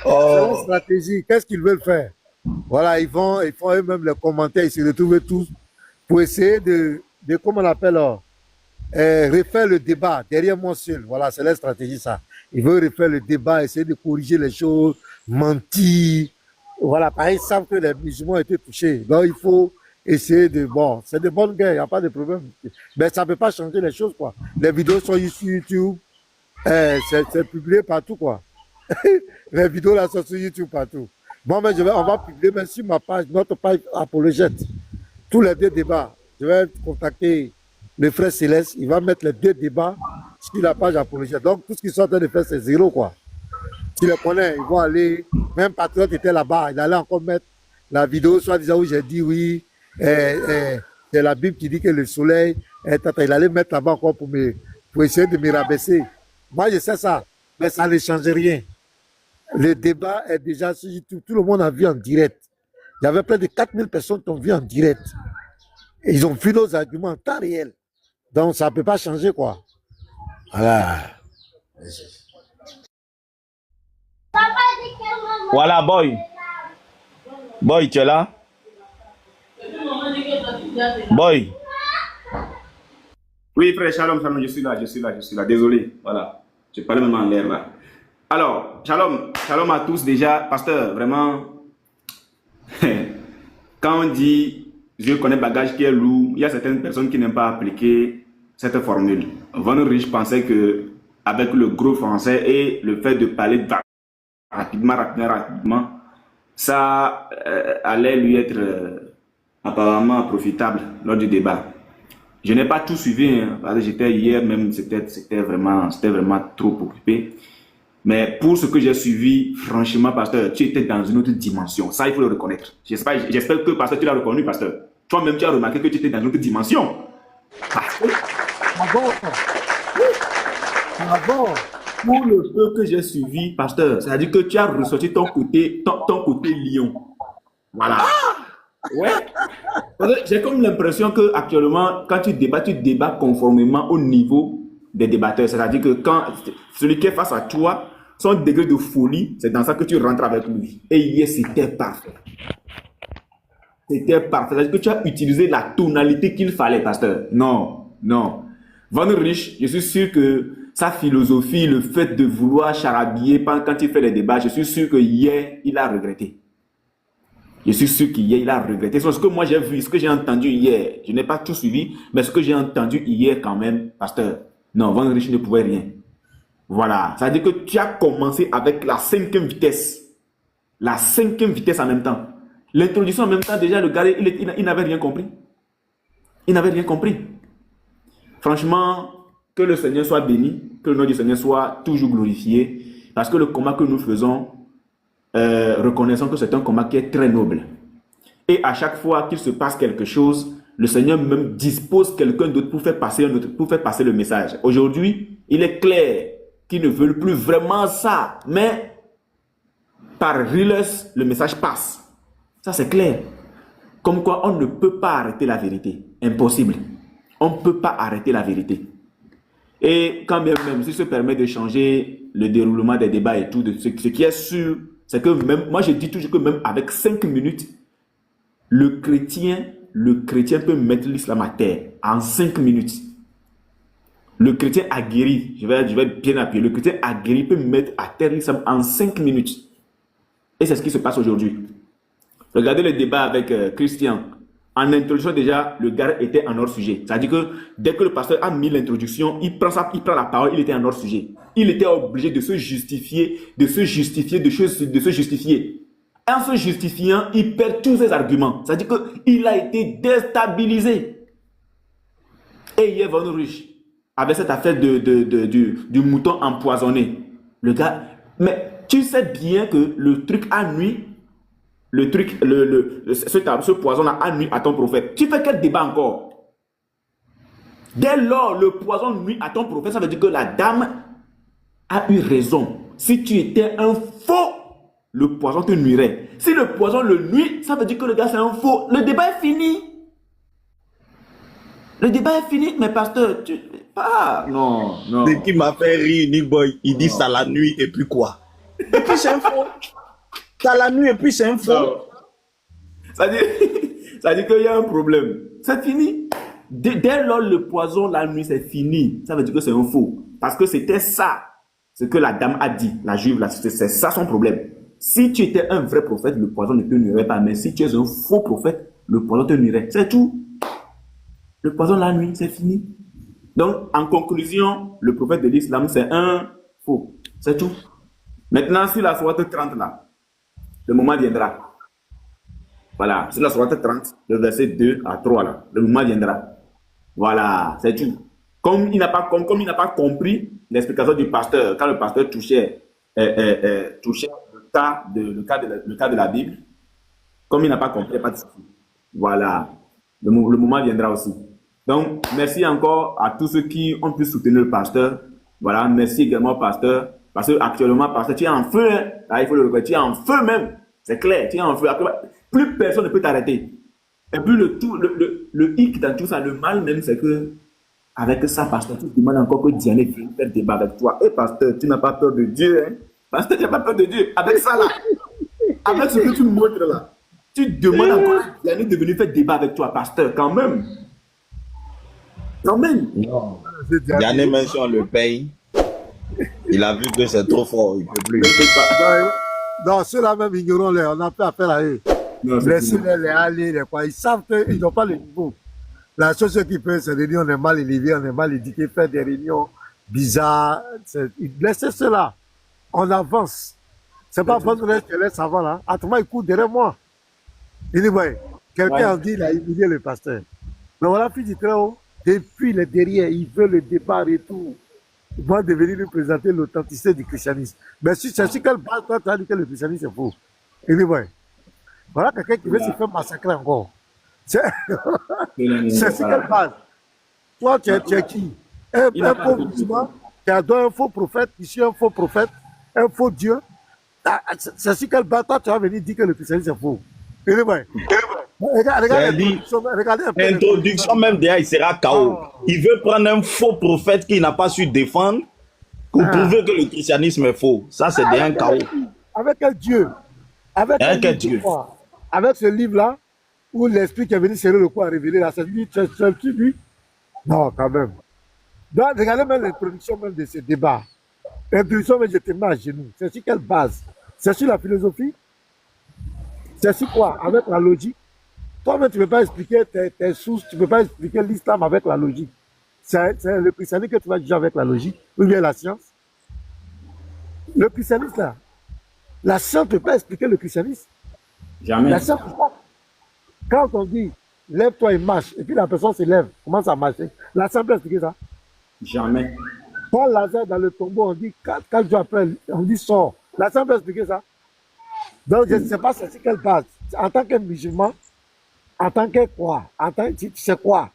une stratégie. Qu'est-ce qu'ils veulent faire? Voilà, ils font eux-mêmes les commentaires, ils se retrouvent tous pour essayer de comment on appelle, refaire le débat derrière moi seul. Voilà, c'est leur stratégie, ça. Ils veulent refaire le débat, essayer de corriger les choses, mentir. Voilà, pareil, ils savent que les musulmans ont été touchés. Donc, il faut essayer de... Bon, c'est de bonnes guerres, il n'y a pas de problème. Mais ça ne peut pas changer les choses, quoi. Les vidéos sont sur YouTube, c'est publié partout, quoi. Les vidéos là sont sur YouTube partout. Bon, mais on va publier même sur ma page, notre page Apologète, tous les 2 débats. Je vais contacter le frère Céleste, il va mettre les 2 débats sur la page Apologète. Donc, tout ce qu'ils sont en train de faire, c'est 0, quoi. Tu les connais, ils vont aller, même Patriote était là-bas, il allait encore mettre la vidéo, soi-disant, où j'ai dit oui, c'est la Bible qui dit que le soleil, il allait mettre là-bas encore pour essayer de me rabaisser. Moi, je sais ça, mais ça ne change rien. Le débat est déjà sur YouTube. Tout le monde a vu en direct. Il y avait près de 4000 personnes qui ont vu en direct. Et ils ont vu nos arguments en temps réel. Donc, ça ne peut pas changer, quoi. Voilà. Voilà, Boy. Boy, tu es là? Boy. Oui, frère, shalom, je suis là. Désolé, voilà. Je parlais même en l'air là. Alors, shalom à tous déjà. Pasteur, vraiment, quand on dit je connais bagage qui est lourd, il y a certaines personnes qui n'aiment pas appliquer cette formule. Von Rich pensait que avec le gros français et le fait de parler rapidement, ça allait lui être apparemment profitable lors du débat. Je n'ai pas tout suivi, hein, parce que j'étais hier même, c'était vraiment trop occupé. Mais pour ce que j'ai suivi, franchement, pasteur, tu étais dans une autre dimension. Ça, il faut le reconnaître. J'espère que, pasteur, tu l'as reconnu, pasteur. Toi-même, tu as remarqué que tu étais dans une autre dimension. Ah bon? Ah bon? Pour le peu que j'ai suivi, pasteur, c'est-à-dire que tu as ressorti ton côté lion. Voilà. Ouais. J'ai comme l'impression que actuellement, quand tu débats conformément au niveau des débatteurs. C'est-à-dire que quand celui qui est face à toi, son degré de folie, c'est dans ça que tu rentres avec lui. Et hier, c'était parfait. C'était parfait. C'est-à-dire que tu as utilisé la tonalité qu'il fallait, pasteur. Non. Von Rich, je suis sûr que sa philosophie, le fait de vouloir charabiller quand il fait les débats, je suis sûr que hier, il a regretté. Je suis sûr qu'hier, il a regretté. C'est ce que moi j'ai vu, ce que j'ai entendu hier. Je n'ai pas tout suivi, mais ce que j'ai entendu hier quand même, pasteur, non, Van Rich ne pouvait rien. Voilà. Ça veut dire que tu as commencé avec la 5e vitesse. La 5e vitesse en même temps. L'introduction en même temps, déjà, le gars, il n'avait rien compris. Il n'avait rien compris. Franchement, que le Seigneur soit béni, que le nom du Seigneur soit toujours glorifié, parce que le combat que nous faisons, reconnaissons que c'est un combat qui est très noble. Et à chaque fois qu'il se passe quelque chose, le Seigneur même dispose quelqu'un d'autre pour faire passer le message. Aujourd'hui, il est clair qu'ils ne veulent plus vraiment ça, mais par Riles, le message passe. Ça, c'est clair. Comme quoi, on ne peut pas arrêter la vérité. Impossible. On ne peut pas arrêter la vérité. Et quand bien même, si se permet de changer le déroulement des débats et tout, ce qui est sûr, c'est que même, moi je dis toujours que même avec 5 minutes, le chrétien peut mettre l'islam à terre en 5 minutes. Le chrétien aguerri, je vais bien appuyer, le chrétien aguerri peut mettre à terre l'islam en 5 minutes. Et c'est ce qui se passe aujourd'hui. Regardez le débat avec Christian. En introduction déjà, le gars était en hors sujet. C'est-à-dire que dès que le pasteur a mis l'introduction, il prend la parole, il était en hors sujet. Il était obligé de se justifier. En se justifiant, il perd tous ses arguments. C'est-à-dire qu'il a été déstabilisé. Et hier, Van Rich, avec cette affaire du mouton empoisonné, le gars, mais tu sais bien que le truc a nuit. Ce poison-là a nuit à ton prophète. Tu fais quel débat encore? Dès lors, le poison nuit à ton prophète, ça veut dire que la dame a eu raison. Si tu étais un faux, le poison te nuirait. Si le poison le nuit, ça veut dire que le gars c'est un faux. Le débat est fini. Le débat est fini, mais pasteur, non. Ce qui m'a fait rire, Nick Boy, il dit ça la nuit et puis quoi? Et puis c'est un faux. Ça la nuit et puis c'est un faux. Ça dit qu'il y a un problème. C'est fini. Dès lors, le poison la nuit, c'est fini. Ça veut dire que c'est un faux. Parce que c'était ça, ce que la dame a dit, la juive, c'est ça son problème. Si tu étais un vrai prophète, le poison ne te nuirait pas. Mais si tu es un faux prophète, le poison te nuirait. C'est tout. Le poison la nuit, c'est fini. Donc, en conclusion, le prophète de l'islam, c'est un faux. C'est tout. Maintenant, sur la sourate 30 là, le moment viendra. Voilà, sur la sourate 30, le verset 2 à 3 là, le moment viendra. Voilà, c'est tout. Comme il n'a pas compris l'explication du pasteur, quand le pasteur touchait le cas de la Bible, comme il n'a pas compris, il n'y a pas de souci. Voilà, le moment viendra aussi. Donc, merci encore à tous ceux qui ont pu soutenir le pasteur. Voilà, merci également au pasteur. Parce que actuellement, pasteur, tu es en feu. Hein? Là, il faut le reconnaître, tu es en feu même. C'est clair, tu es en feu. Plus personne ne peut t'arrêter. Et puis le hic dans tout ça, le mal même, c'est que avec ça, pasteur, tu demandes encore que Diane vienne faire débat avec toi. Et pasteur, tu n'as pas peur de Dieu. Hein? Pasteur, tu n'as pas peur de Dieu. Avec ça là, avec ce que tu montres là, tu demandes encore à Diane de venir faire débat avec toi, pasteur, quand même. Quand même. Non. Diane, même si on le paye, il a vu que c'est trop fort, il ne peut plus. Non, ceux-là même, ignorons-les, on n'a pas affaire à eux. Laissez-les les aller, les quoi. Ils savent qu'ils n'ont pas le niveau. La chose qu'ils peuvent, c'est de dire on est mal élevé, on est mal éduqué, faire des réunions bizarres. Laissez cela. On avance. C'est pas bon de laisser avant là. Attends, il court derrière moi. Il dit, ouais, quelqu'un a dit, il a humilié le pasteur. Mais voilà, fille du très haut. Depuis le derrière, il veut le départ et tout. Il va devenir lui présenter l'authenticité du christianisme. Mais si c'est sur quelle base, toi, tu as dit que le christianisme est faux. Il dit, ouais. Voilà quelqu'un qui veut se faire massacrer encore. C'est sur quelle base? Toi, tu es qui? Un faux musulman qui adore un faux prophète, ici un faux prophète, un faux Dieu. C'est sur quelle base, toi, tu vas venir dire que le christianisme est faux. Il dit, ouais. Regardez l'introduction même déjà, il sera KO. Il veut prendre un faux prophète qu'il n'a pas su défendre pour prouver que le christianisme est faux. Ça, c'est déjà un KO. Avec quel Dieu? Avec quel Dieu? Avec ce livre-là, où l'esprit qui est venu serrer le coup à révéler là, c'est lui? Non, quand même. Donc, regardez même l'introduction même de ce débat. L'introduction, mais je te mets à genoux. C'est sur quelle base? C'est sur la philosophie? C'est sur quoi? Avec la logique. Toi-même, tu ne peux pas expliquer tes sources, tu ne peux pas expliquer l'islam avec la logique. C'est le christianisme que tu vas juger avec la logique, ou bien la science. Le christianisme, là, la science ne peut pas expliquer le christianisme. Jamais. La science, quand on dit lève-toi et marche, et puis la personne se lève, commence à marcher, la science peut expliquer ça. Jamais. Quand Lazare dans le tombeau, on dit 4 jours après, on dit sort. La science peut expliquer ça. Donc, je ne sais pas c'est quelle base. En tant que musulman, en tant que quoi? Tu sais quoi?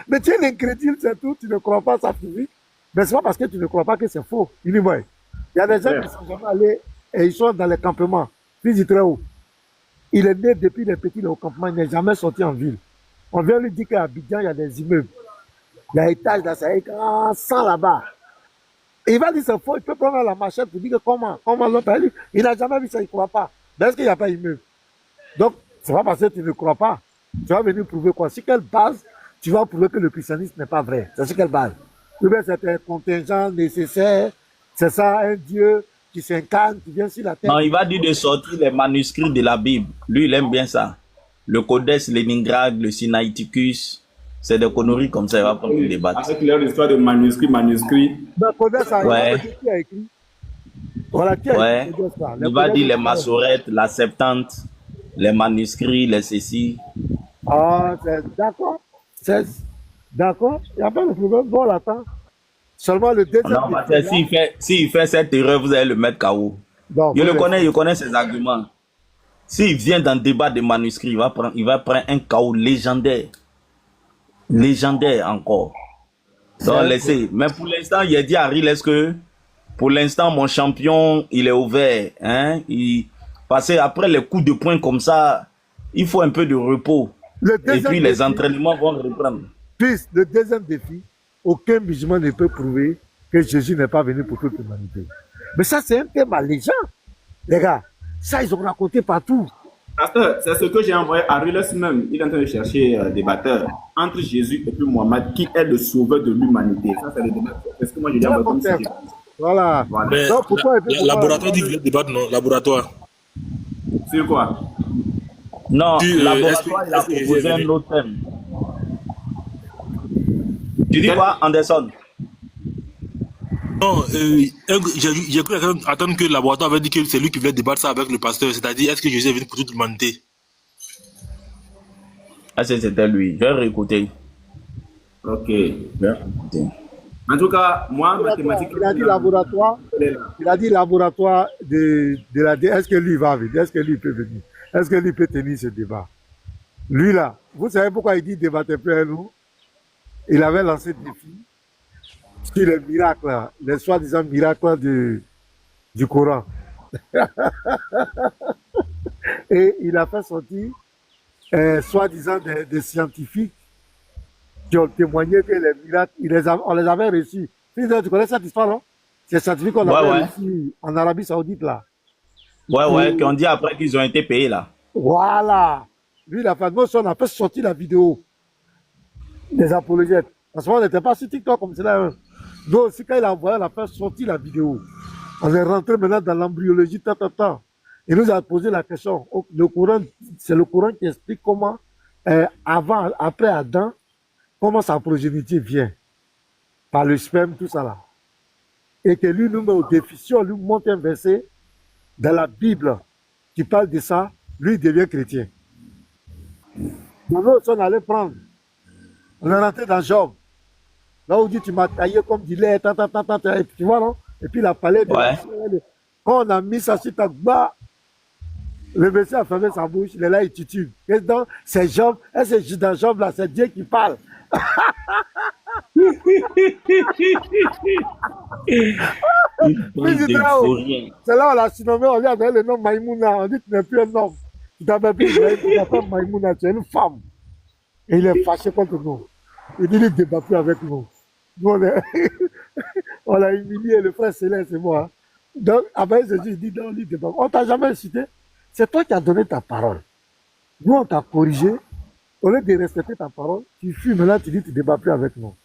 Mais tu es incrédule, c'est tout. Tu ne crois pas ça physique. Mais c'est pas parce que tu ne crois pas que c'est faux. Il y a des gens qui sont jamais allés et ils sont dans les campements. Puis il très haut. Il est né depuis les petits au campement, il n'est jamais sorti en ville. On vient lui dire qu'à Abidjan, il y a des immeubles. Il y a un étage dans ça, grand sang là-bas. Et il va dire c'est faux, il peut prendre la machette pour dire que comment l'autre, il n'a jamais vu ça, il ne croit pas. Mais est-ce qu'il n'y a pas immeuble? Donc, c'est pas parce que tu ne crois pas. Tu vas venir prouver quoi? Sur quelle base tu vas prouver que le christianisme n'est pas vrai? C'est sur quelle base? Ou bien c'est un contingent nécessaire, c'est ça, un Dieu qui s'incarne, qui vient sur la terre. Non, il va dire de sortir les manuscrits de la Bible. Lui, il aime bien ça. Le Codex Leningrad, le Sinaiticus, c'est des conneries comme ça, il va prendre le débat. Avec leur histoire de manuscrits. Le Codex, ça, ouais. Qui a écrit? Voilà, qui a écrit ça? Il va dire les massorettes, la Septante, les manuscrits, les ceci. Ah, d'accord. D'accord, il n'y a pas de problème. Bon, on l'attend. Seulement le deuxième. Non, s'il fait cette erreur, vous allez le mettre KO. Je le connais, je connais ses arguments. S'il vient dans le débat des manuscrits, il va prendre un KO légendaire. Légendaire encore. Donc, laissez. Mais pour l'instant, il a dit à Riles que pour l'instant, mon champion, il est ouvert. Hein? Parce qu'après les coups de poing comme ça, il faut un peu de repos. Et puis les entraînements vont reprendre. Puis, le deuxième défi, aucun musulman ne peut prouver que Jésus n'est pas venu pour toute l'humanité. Mais ça, c'est un thème allégeant. Les gars, ça, ils ont raconté partout. Pasteur, c'est ce que j'ai envoyé à Riles même. Il est en train de chercher des batteurs entre Jésus et puis Mohamed, qui est le sauveur de l'humanité. Ça, c'est le débat. Est-ce que moi, je l'ai envoyé comme ça? Voilà. Mais donc, pourquoi laboratoire dit que vous débattre, non? Laboratoire. Sur quoi? Non, laboratoire, il a proposé un autre thème. Tu dis quoi, Anderson? Non, j'ai cru attendre que le laboratoire avait dit que c'est lui qui voulait débattre ça avec le pasteur. C'est-à-dire, est-ce que Jésus est venu pour toute l'humanité? Ah, c'était lui. Je vais réécouter. Ok. En tout cas, moi, mathématiques. Il a dit laboratoire. Il a dit laboratoire de la. Est-ce que lui va venir? Est-ce que lui peut venir? Est-ce que lui peut tenir ce débat? Lui là, vous savez pourquoi il dit débattez plus à nous? Il avait lancé des défi sur les miracles, les soi-disant miracles du Coran. Et il a fait sortir soi-disant des scientifiques qui ont témoigné que les miracles, on les avait reçus. Tu connais cette histoire, non? Ces scientifiques qu'on avait reçus en Arabie Saoudite, là. Ouais, qui ont dit après qu'ils ont été payés, là. Voilà. Lui, il a fait, nous, on a fait sortir la vidéo des apologètes. En ce moment, on n'était pas sur TikTok comme cela. Donc, aussi, quand il a envoyé, on a fait sortir la vidéo. On est rentré maintenant dans l'embryologie, Il nous a posé la question. Le Coran, c'est le Coran qui explique comment, après Adam, comment sa progéniture vient. Par le sperme, tout ça là. Et que lui nous met au défi. Si on lui montre un verset dans la Bible qui parle de ça, lui il devient chrétien. Donc, nous, on allait prendre. On est rentré dans Job. Là où dit tu m'as taillé comme du lait, tu vois, non? Et puis la palette. Quand on a mis ça sur ta bas, le monsieur a fermé sa bouche, il est là, il titube. Et donc, c'est Job, et c'est dans Job là, c'est Dieu qui parle. C'est là on l'a surnommé, on lui a donné le nom Maïmouna. On dit que tu n'es plus un homme. Tu t'appelles plus Maïmouna, tu es une femme. Et il est fâché contre nous. Il dit qu'il ne débat plus avec nous. Nous, on l'a humilié, le frère Céleste, c'est moi. Donc, après Jésus, il dit non, il débat. On ne t'a jamais incité. C'est toi qui as donné ta parole. Nous, on t'a corrigé. Au lieu de respecter ta parole, tu fuis, maintenant tu dis que tu ne débats plus avec nous.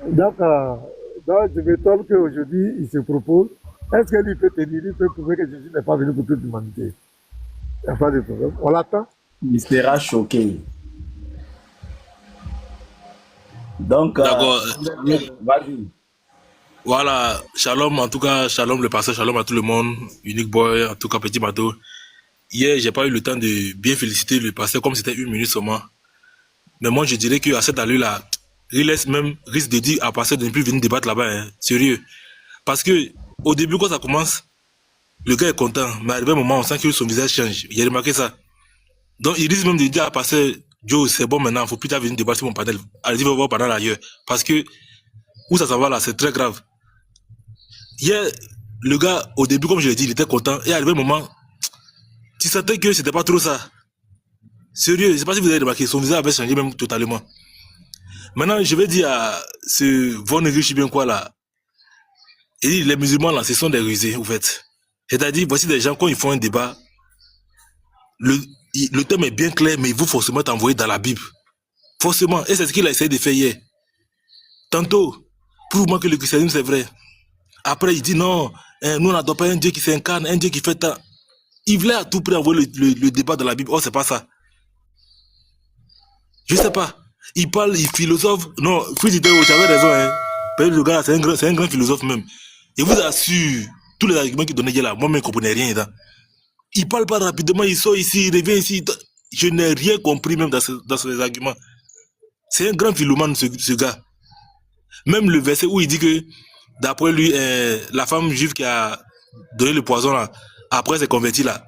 Donc je m'étonne qu'aujourd'hui, il se propose. Est-ce que lui peut tenir, il peut prouver que Jésus n'est pas venu pour toute l'humanité? Il n'y a pas de problème. On l'attend. Il sera choqué. Donc, D'accord. vas-y. Voilà, shalom, en tout cas, shalom le pasteur, shalom à tout le monde, Unique Boy, en tout cas, Petit Bateau. Hier, j'ai pas eu le temps de bien féliciter le pasteur, comme c'était 1 minute seulement. Mais moi, je dirais qu'à cette allure-là, il laisse même risque de dire à pasteur de ne plus venir débattre là-bas, hein. Sérieux. Parce que, au début, quand ça commence, le gars est content, mais arrivé un moment, on sent que son visage change. Il a remarqué ça. Donc, il risque même de dire à pasteur, Joe, c'est bon maintenant, faut plus tard venir débattre sur mon panel. Allez-y, va voir panel ailleurs. Parce que, où ça s'en va là, c'est très grave. Hier, le gars, au début, comme je l'ai dit, il était content. Et arrivé un moment, tu sentais que c'était pas trop ça. Sérieux, je sais pas si vous avez remarqué, son visage avait changé même totalement. Maintenant, je vais dire à ce Von Rich bien quoi là. Il dit, les musulmans là, ce sont des rusés, en fait. C'est-à-dire, voici des gens, quand ils font un débat, le thème est bien clair, mais il faut forcément t'envoyer dans la Bible. Forcément. Et c'est ce qu'il a essayé de faire hier. Tantôt, prouve-moi que le christianisme c'est vrai. Après, il dit non, nous on n'adopte pas un Dieu qui s'incarne, un Dieu qui fait tant. Il voulait à tout prix envoyer le débat dans la Bible. Oh, c'est pas ça. Je sais pas. Il parle, il philosophe. Non, Fritz, tu avais raison. Hein. Le gars, c'est un grand philosophe même. Et vous assure, tous les arguments qu'il donnait hier là, moi-même, je ne comprenais rien dedans. Il parle pas rapidement, il sort ici, il revient ici. Je n'ai rien compris même dans ces arguments. C'est un grand philomane, ce gars. Même le verset où il dit que, d'après lui, la femme juive qui a donné le poison là, après s'est convertie là.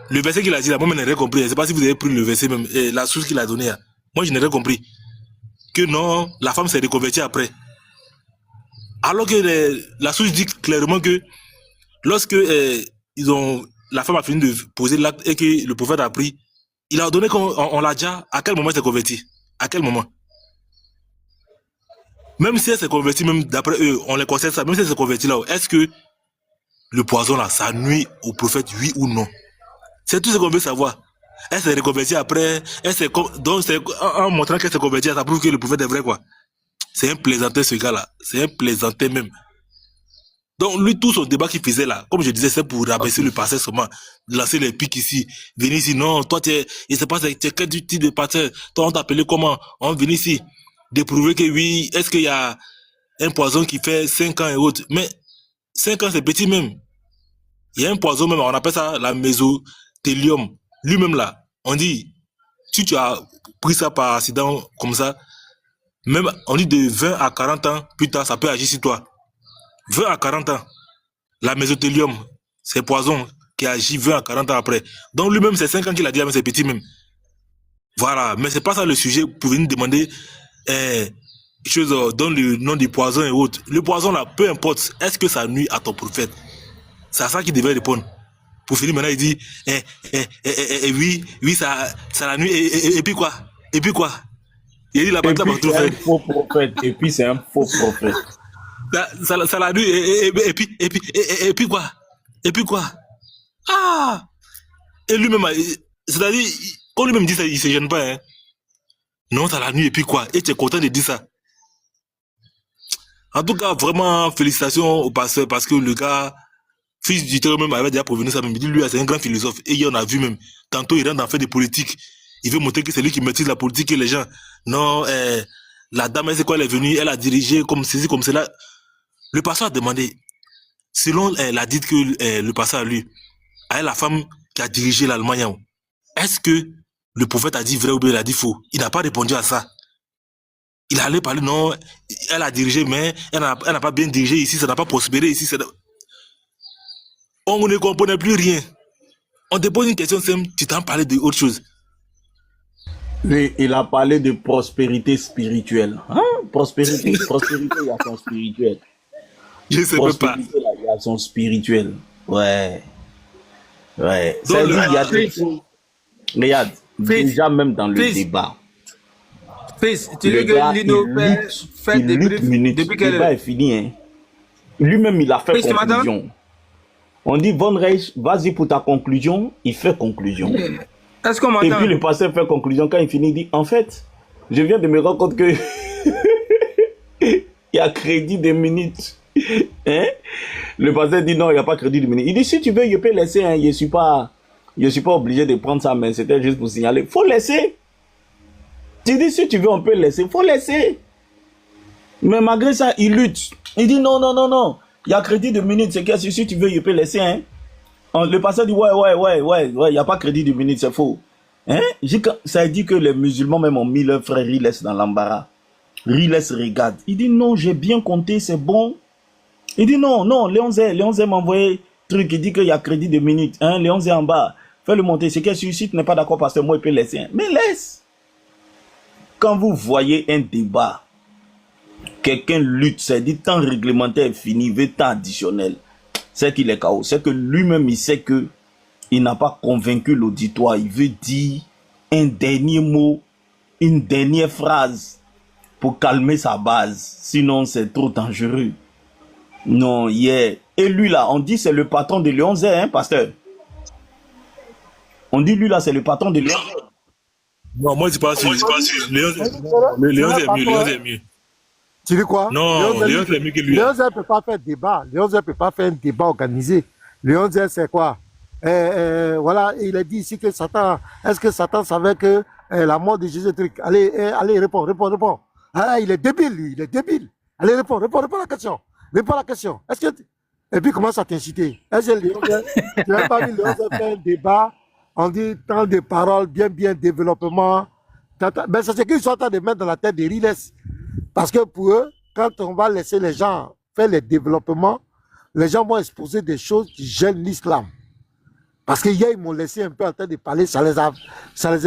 Le verset qu'il a dit là, moi je n'ai rien compris. Je ne sais pas si vous avez pris le verset même, la source qu'il a donnée là. Moi je n'ai rien compris. Que non, la femme s'est reconvertie après. Alors que la source dit clairement que lorsque la femme a fini de poser l'acte et que le prophète a pris, il a donné qu'on l'a déjà. À quel moment elle s'est convertie? À quel moment? Même si elle s'est convertie, même d'après eux, on les conseille ça, même si elle s'est convertie là, est-ce que le poison là, ça nuit au prophète, oui ou non? C'est tout ce qu'on veut savoir. Elle s'est reconvertie après, donc en montrant qu'elle s'est convertie, ça prouve que le prophète est vrai quoi. C'est un plaisantin ce gars là, c'est un plaisantin même. Donc lui, tout son débat qu'il faisait là, comme je disais, c'est pour rabaisser le pasteur seulement, lancer les pics ici, venir ici, non, toi tu es, il sait pas, tu es quel type de pasteur, toi on t'appelait comment, on vient ici, de prouver que oui, est-ce qu'il y a un poison qui fait 5 ans et autres, mais 5 ans c'est petit même. Il y a un poison même, on appelle ça la mésothélium. Lui-même là, on dit, si tu as pris ça par accident comme ça, même on dit de 20 à 40 ans, plus tard, ça peut agir sur toi. 20 à 40 ans. La mésothélium, c'est poison qui agit 20 à 40 ans après. Donc lui-même, c'est 5 ans qu'il a dit, mais c'est petit même. Voilà, mais c'est pas ça le sujet pour venir demander chose dans le nom du poison et autres. Le poison là, peu importe, est-ce que ça nuit à ton prophète? C'est à ça qu'il devait répondre. Pour finir, maintenant, il dit, oui, ça la nuit, et puis quoi? Et puis quoi? Il dit la bataille va c'est un faux prophète, et puis c'est un faux prophète. Ça la nuit, et puis quoi? Et puis quoi? Ah! Et lui-même, c'est-à-dire, quand lui-même dit ça, il ne se gêne pas, hein. Non, ça la nuit, et puis quoi? Et tu es content de dire ça. En tout cas, vraiment, félicitations au pasteur, parce que le gars, fils du terre même, avait déjà provenu ça même. Il dit, lui, c'est un grand philosophe. Et il en a vu même. Tantôt, il rentre dans le fait de politique. Il veut montrer que c'est lui qui maîtrise la politique et les gens. Non, la dame, elle sait quoi, elle est venue, elle a dirigé comme ceci, comme cela. Le pasteur a demandé, selon la dite que le pasteur a lu, à la femme qui a dirigé l'Allemagne, est-ce que le prophète a dit vrai ou bien il a dit faux? Il n'a pas répondu à ça. Il allait parler, non, elle a dirigé, mais elle n'a pas bien dirigé ici, ça n'a pas prospéré ici. On ne comprenait plus rien. On te pose une question simple, tu t'en parlais d'autre chose. Oui, il a parlé de prospérité spirituelle. Hein? Prospérité, il y a son spirituel. Je ne sais pas. Il y a son spirituel. Ouais. C'est lui, il y a des choses. Regarde, déjà même dans le débat. Fils, tu veux que Lino fait des briefs depuis qu'elle est fini, hein. Lui-même, il a fait conclusion. On dit, Von Reich, vas-y pour ta conclusion. Il fait conclusion. Est-ce qu'on m'entend? Et puis le pasteur fait conclusion. Quand il finit, il dit, en fait, je viens de me rendre compte que il y a crédit de minutes. Hein? Le pasteur dit, non, il n'y a pas crédit de minutes. Il dit, si tu veux, je peux laisser, hein, je Je ne suis pas obligé de prendre ça, mais c'était juste pour signaler. Il faut laisser. Tu dis, si tu veux, on peut laisser. Il faut laisser. Mais malgré ça, il lutte. Il dit non, non, non, non. Il y a crédit de minutes. C'est que si tu veux, il peut laisser. Hein. Le pasteur dit ouais, il n'y a pas crédit de minutes, c'est faux. Hein? Ça dit que les musulmans même ont mis leur frère Riles dans l'embarras. Riles regarde. Il dit non, j'ai bien compté, c'est bon. Il dit non, non, Léon Zé m'a envoyé truc. Il dit qu'il y a crédit de minutes. Hein? Léon Zé en bas. Fais-le monter. C'est que si tu n'es pas d'accord, pasteur, moi, il peut laisser. Hein. Mais laisse. Quand vous voyez un débat, quelqu'un lutte, c'est dit temps réglementaire est fini, veut temps additionnel. C'est qu'il est KO. C'est que lui-même, il sait que il n'a pas convaincu l'auditoire. Il veut dire un dernier mot, une dernière phrase pour calmer sa base. Sinon, c'est trop dangereux. Non, yeah. Et lui là, on dit c'est le patron de Léon Zé, hein, pasteur? On dit lui là, c'est le patron de Léon Zé. Non, moi, je ne suis pas sûr. Léon Zé est mieux. Tu dis quoi? Non, Léon Zé est mieux que lui. Léon Zé ne peut pas faire débat. Léon Zé ne peut pas faire un débat organisé. Léon Zé, c'est quoi? Voilà, il a dit ici que Satan, est-ce que Satan savait que la mort de Jésus est truc? Allez, réponds. Ah, il est débile, lui, il est débile. Allez, réponds à la question. Réponds à la question. Est-ce que et puis commence à t'inciter. Est-ce que Léon Zé, tu n'as pas vu Léon Zé faire un débat? On dit tant de paroles, bien, développement. Ben, c'est ce qu'ils sont en train de mettre dans la tête des Riles. Parce que pour eux, quand on va laisser les gens faire les développements, les gens vont exposer des choses qui gênent l'islam. Parce qu'hier, ils m'ont laissé un peu en train de parler, ça les a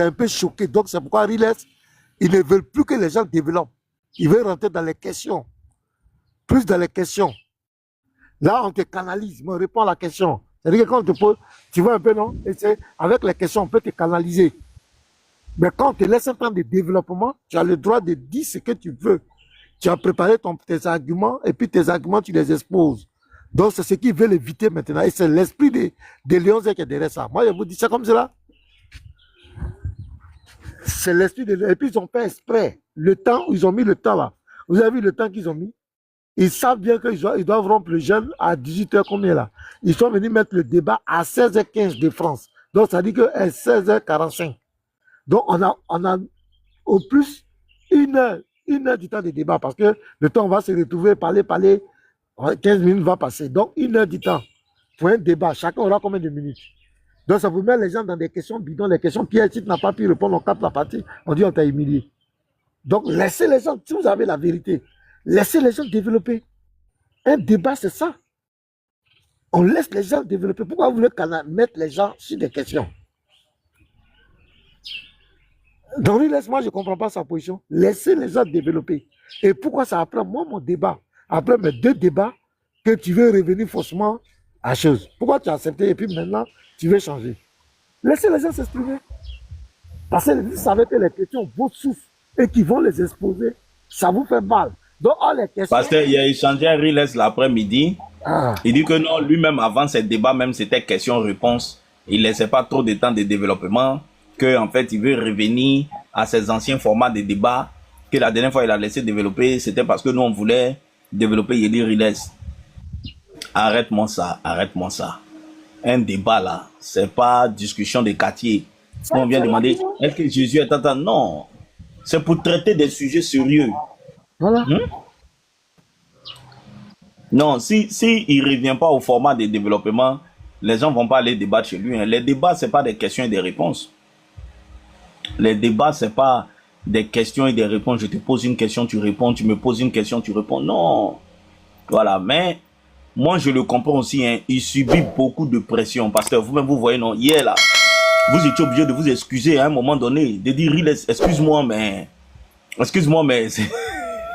un peu choqués. Donc, c'est pourquoi Riles, ils ne veulent plus que les gens développent. Ils veulent rentrer dans les questions. Plus dans les questions. Là, on te canalise, mais on répond à la question. C'est-à-dire que quand on te pose, tu vois un peu, non? Et c'est avec les questions, on peut te canaliser. Mais quand on te laisse un temps de développement, tu as le droit de dire ce que tu veux. Tu as préparé tes arguments, et puis tes arguments, tu les exposes. Donc, c'est ce qu'ils veulent éviter maintenant. Et c'est l'esprit de Léon Zé qui est derrière ça. Moi, je vous dis ça comme cela. C'est l'esprit de... Et puis, ils ont fait exprès. Le temps, ils ont mis le temps là. Vous avez vu le temps qu'ils ont mis? Ils savent bien qu'ils doivent rompre le jeûne à 18h combien là? Ils sont venus mettre le débat à 16h15 de France. Donc, ça dit que à 16h45. Donc, on a au plus une heure du temps de débat parce que le temps, on va se retrouver, parler, 15 minutes va passer. Donc, une heure du temps pour un débat. Chacun aura combien de minutes? Donc, ça vous met les gens dans des questions bidons, les questions pièges. Si tu n'as pas pu répondre, on capte la partie, on dit on t'a humilié. Donc, laissez les gens, si vous avez la vérité, laissez les gens développer. Un débat, c'est ça. On laisse les gens développer. Pourquoi vous voulez mettre les gens sur des questions? Donc, moi, je ne comprends pas sa position. Laissez les gens développer. Et pourquoi ça après moi, mon débat, après mes 2 débats, que tu veux revenir faussement à chose? Pourquoi tu as accepté et puis maintenant, tu veux changer? Laissez les gens s'exprimer. Parce que vous savez que les questions vous souffrent et qu'ils vont les exposer, ça vous fait mal. Donc, les questions... Pasteur, il a échangé à Riles l'après-midi. Il dit que non, lui-même, avant ces débats, même c'était question-réponse. Il ne laissait pas trop de temps de développement. En fait, il veut revenir à ses anciens formats de débat. Que la dernière fois, il a laissé développer. C'était parce que nous, on voulait développer Yeli Riles. Arrête-moi ça. Un débat, là, c'est pas discussion de quartier. On vient demander, est-ce que Jésus est en... Non. C'est pour traiter des sujets sérieux. Voilà. Non, si il ne revient pas au format de développement, les gens ne vont pas aller débattre chez lui. Les débats, ce n'est pas des questions et des réponses. Les débats, ce n'est pas des questions et des réponses. Je te pose une question, tu réponds. Tu me poses une question, tu réponds. Non. Voilà. Mais moi, je le comprends aussi. Hein, il subit beaucoup de pression. Parce que vous-même, vous voyez, non, hier, là, vous étiez obligé de vous excuser à un moment donné. De dire, excuse-moi, mais...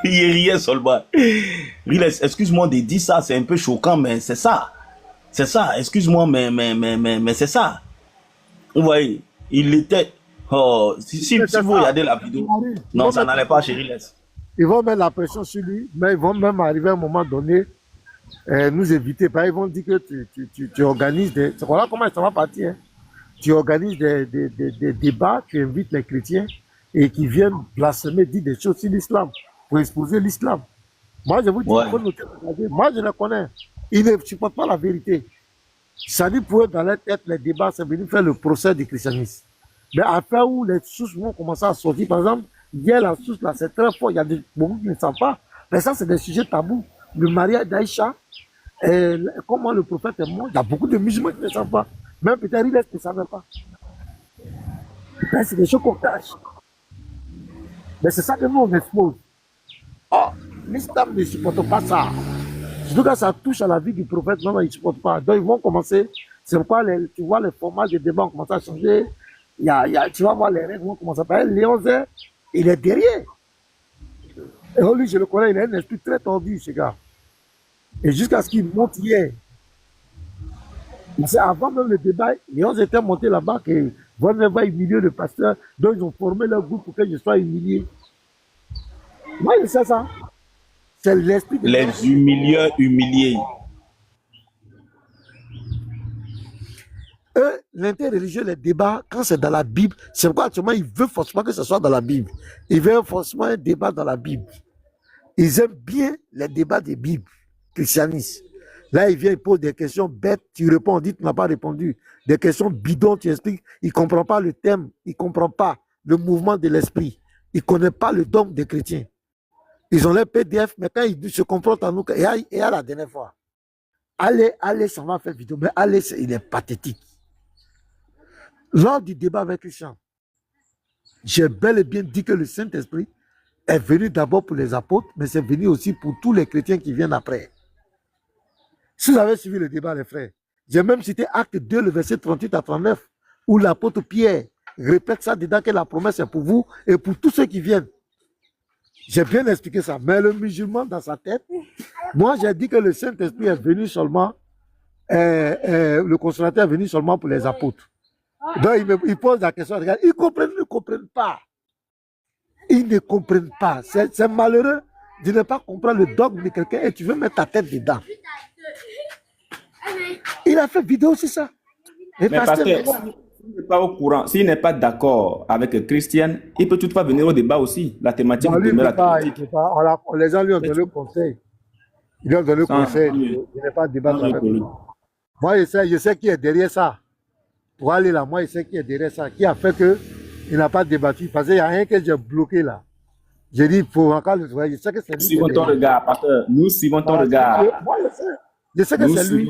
Il riait seulement. Riles, excuse-moi de dire ça, c'est un peu choquant, mais c'est ça. C'est ça, excuse-moi, mais c'est ça. Vous voyez, il était... Oh, si vous regardez la vidéo, non, ça n'allait pas chez Riles. Ils vont mettre la pression sur lui, mais ils vont même arriver à un moment donné, nous éviter. Ils vont dire que tu organises des... Voilà comment ça va partir. Hein. Tu organises des débats, tu invites les chrétiens et qui viennent blasphémer, dire des choses sur l'islam, pour exposer l'islam. Moi, je vous dis, moi, je le connais. Il ne supporte pas la vérité. Ça dit pour eux, dans leur tête, les débats, c'est venu faire le procès du christianisme. Mais après où les sources vont commencer à sortir, par exemple, hier, la source là, c'est très fort, il y a beaucoup qui ne savent pas. Mais ça, c'est des sujets tabous. Le mariage d'Aïcha, comment le prophète est mort, il y a beaucoup de musulmans qui ne savent pas. Même peut-être il ne savait pas. Mais c'est des choses qu'on cache. Mais c'est ça que nous on expose. Oh, l'islam ne supporte pas ça. Surtout quand ça touche à la vie du prophète, non, ils ne supportent pas. Donc ils vont commencer, c'est pourquoi tu vois les formats de débat ont commencé à changer. Tu vas voir les règles vont commencer à parler. Léon Zé, il est derrière. Et lui, je le connais, il a un esprit très tordu, ce gars. Et jusqu'à ce qu'il monte hier. C'est avant même le débat, Léon Zé était monté là-bas que Von va humilier le pasteur. Donc ils ont formé leur groupe pour que je sois humilié. Moi, je sais ça. C'est l'esprit de les humilieurs humiliés. Eux, l'interreligieux, les débats, quand c'est dans la Bible, c'est pourquoi actuellement ils veulent forcément que ce soit dans la Bible. Ils veulent forcément un débat dans la Bible. Ils aiment bien les débats des Bibles, christianistes. Là, ils viennent, ils posent des questions bêtes, tu réponds, on dit tu n'as pas répondu. Des questions bidons, tu expliques. Ils ne comprennent pas le thème, ils ne comprennent pas le mouvement de l'esprit. Ils ne connaissent pas le dogme des chrétiens. Ils ont les PDF, mais quand ils se confrontent à nous, et à la dernière fois, allez, ça va faire vidéo, mais allez, il est pathétique. Lors du débat avec Christian, j'ai bel et bien dit que le Saint-Esprit est venu d'abord pour les apôtres, mais c'est venu aussi pour tous les chrétiens qui viennent après. Si vous avez suivi le débat, les frères, j'ai même cité Acte 2, le verset 38 à 39, où l'apôtre Pierre répète ça dedans que la promesse est pour vous et pour tous ceux qui viennent. J'ai bien expliqué ça, mais le musulman dans sa tête, moi j'ai dit que le Saint-Esprit est venu seulement, le consolateur est venu seulement pour les apôtres. Donc il pose la question, regarde, ils ne comprennent pas. Ils ne comprennent pas. C'est malheureux de ne pas comprendre le dogme de quelqu'un et tu veux mettre ta tête dedans. Il a fait vidéo, c'est ça. Et mais pasteur, s'il n'est pas au courant, s'il n'est pas d'accord avec Christian, il peut toutefois venir au débat aussi. La thématique demeure la thématique. Les gens lui ont donné le conseil. Ils lui ont donné le conseil. Il n'est pas débattre avec lui. Moi, je sais qui est derrière ça. Pour aller là, moi, je sais qui est derrière ça. Qui a fait qu'il n'a pas débattu. Parce qu'il n'y a rien que j'ai bloqué là. J'ai dit, il faut encore le voir. Je sais que c'est lui. Nous suivons ton regard, pasteur. Nous suivons ton regard. Moi, je sais. Je sais que c'est lui.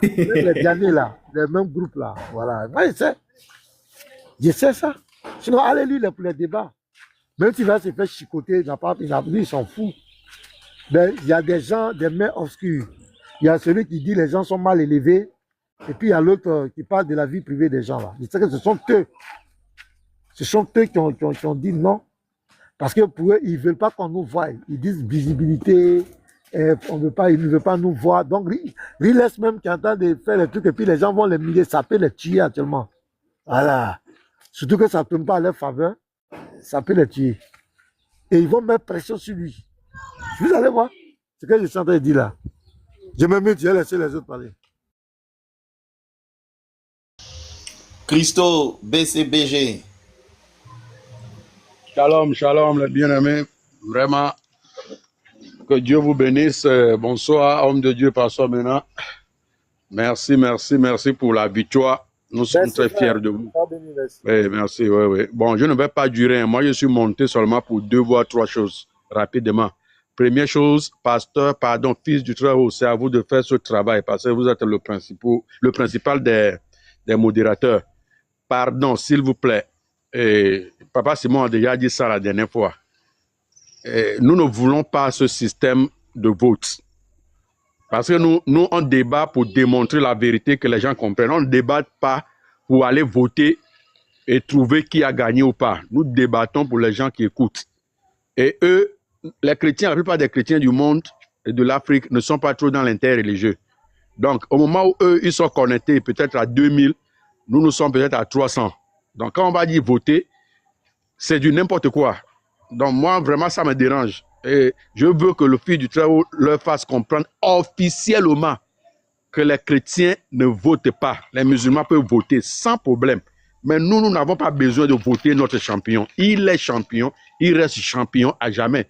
Les derniers là, les mêmes groupes là. Voilà. Moi, je sais. Je sais ça. Sinon, allez lire les débats. Même s'il va se faire chicoter, il s'en fout. Mais il y a des gens, des mains obscures. Il y a celui qui dit les gens sont mal élevés. Et puis il y a l'autre qui parle de la vie privée des gens là. Je sais que ce sont eux. Ce sont eux qui ont dit non. Parce que pour eux, ils ne veulent pas qu'on nous voie. Ils disent visibilité. Ils ne veulent pas nous voir. Donc, ils laissent même qu'ils entendent de faire les trucs et puis les gens vont les miller, ça peut les tuer actuellement. Voilà. Surtout que ça ne tourne pas à leur faveur, ça peut les tuer. Et ils vont mettre pression sur lui. Vous allez voir ce que je suis en train de dire là. Je me mets, je vais laisser les autres parler. Christo, BCBG. Shalom, shalom, les bien-aimés. Vraiment, que Dieu vous bénisse. Bonsoir, homme de Dieu, pasteur Mena. Merci, merci, merci pour la victoire. Nous sommes très fiers de vous. Oui, merci, oui, oui. Bon, je ne vais pas durer. Moi, je suis monté seulement pour 2 voire 3 choses, rapidement. Première chose, pasteur, pardon, fils du Très-Haut, c'est à vous de faire ce travail parce que vous êtes le principal des modérateurs. Pardon, s'il vous plaît. Papa Simon a déjà dit ça la dernière fois. Nous ne voulons pas ce système de vote. Parce que nous, on débat pour démontrer la vérité, que les gens comprennent. On ne débat pas pour aller voter et trouver qui a gagné ou pas. Nous débattons pour les gens qui écoutent. Et eux, les chrétiens, la plupart des chrétiens du monde et de l'Afrique ne sont pas trop dans l'interreligieux. Donc, au moment où eux, ils sont connectés peut-être à 2000, nous sommes peut-être à 300. Donc, quand on va dire voter, c'est du n'importe quoi. Donc, moi, vraiment, ça me dérange. Et je veux que le Fils du Très-Haut leur fasse comprendre officiellement que les chrétiens ne votent pas. Les musulmans peuvent voter sans problème. Mais nous n'avons pas besoin de voter notre champion. Il est champion, il reste champion à jamais.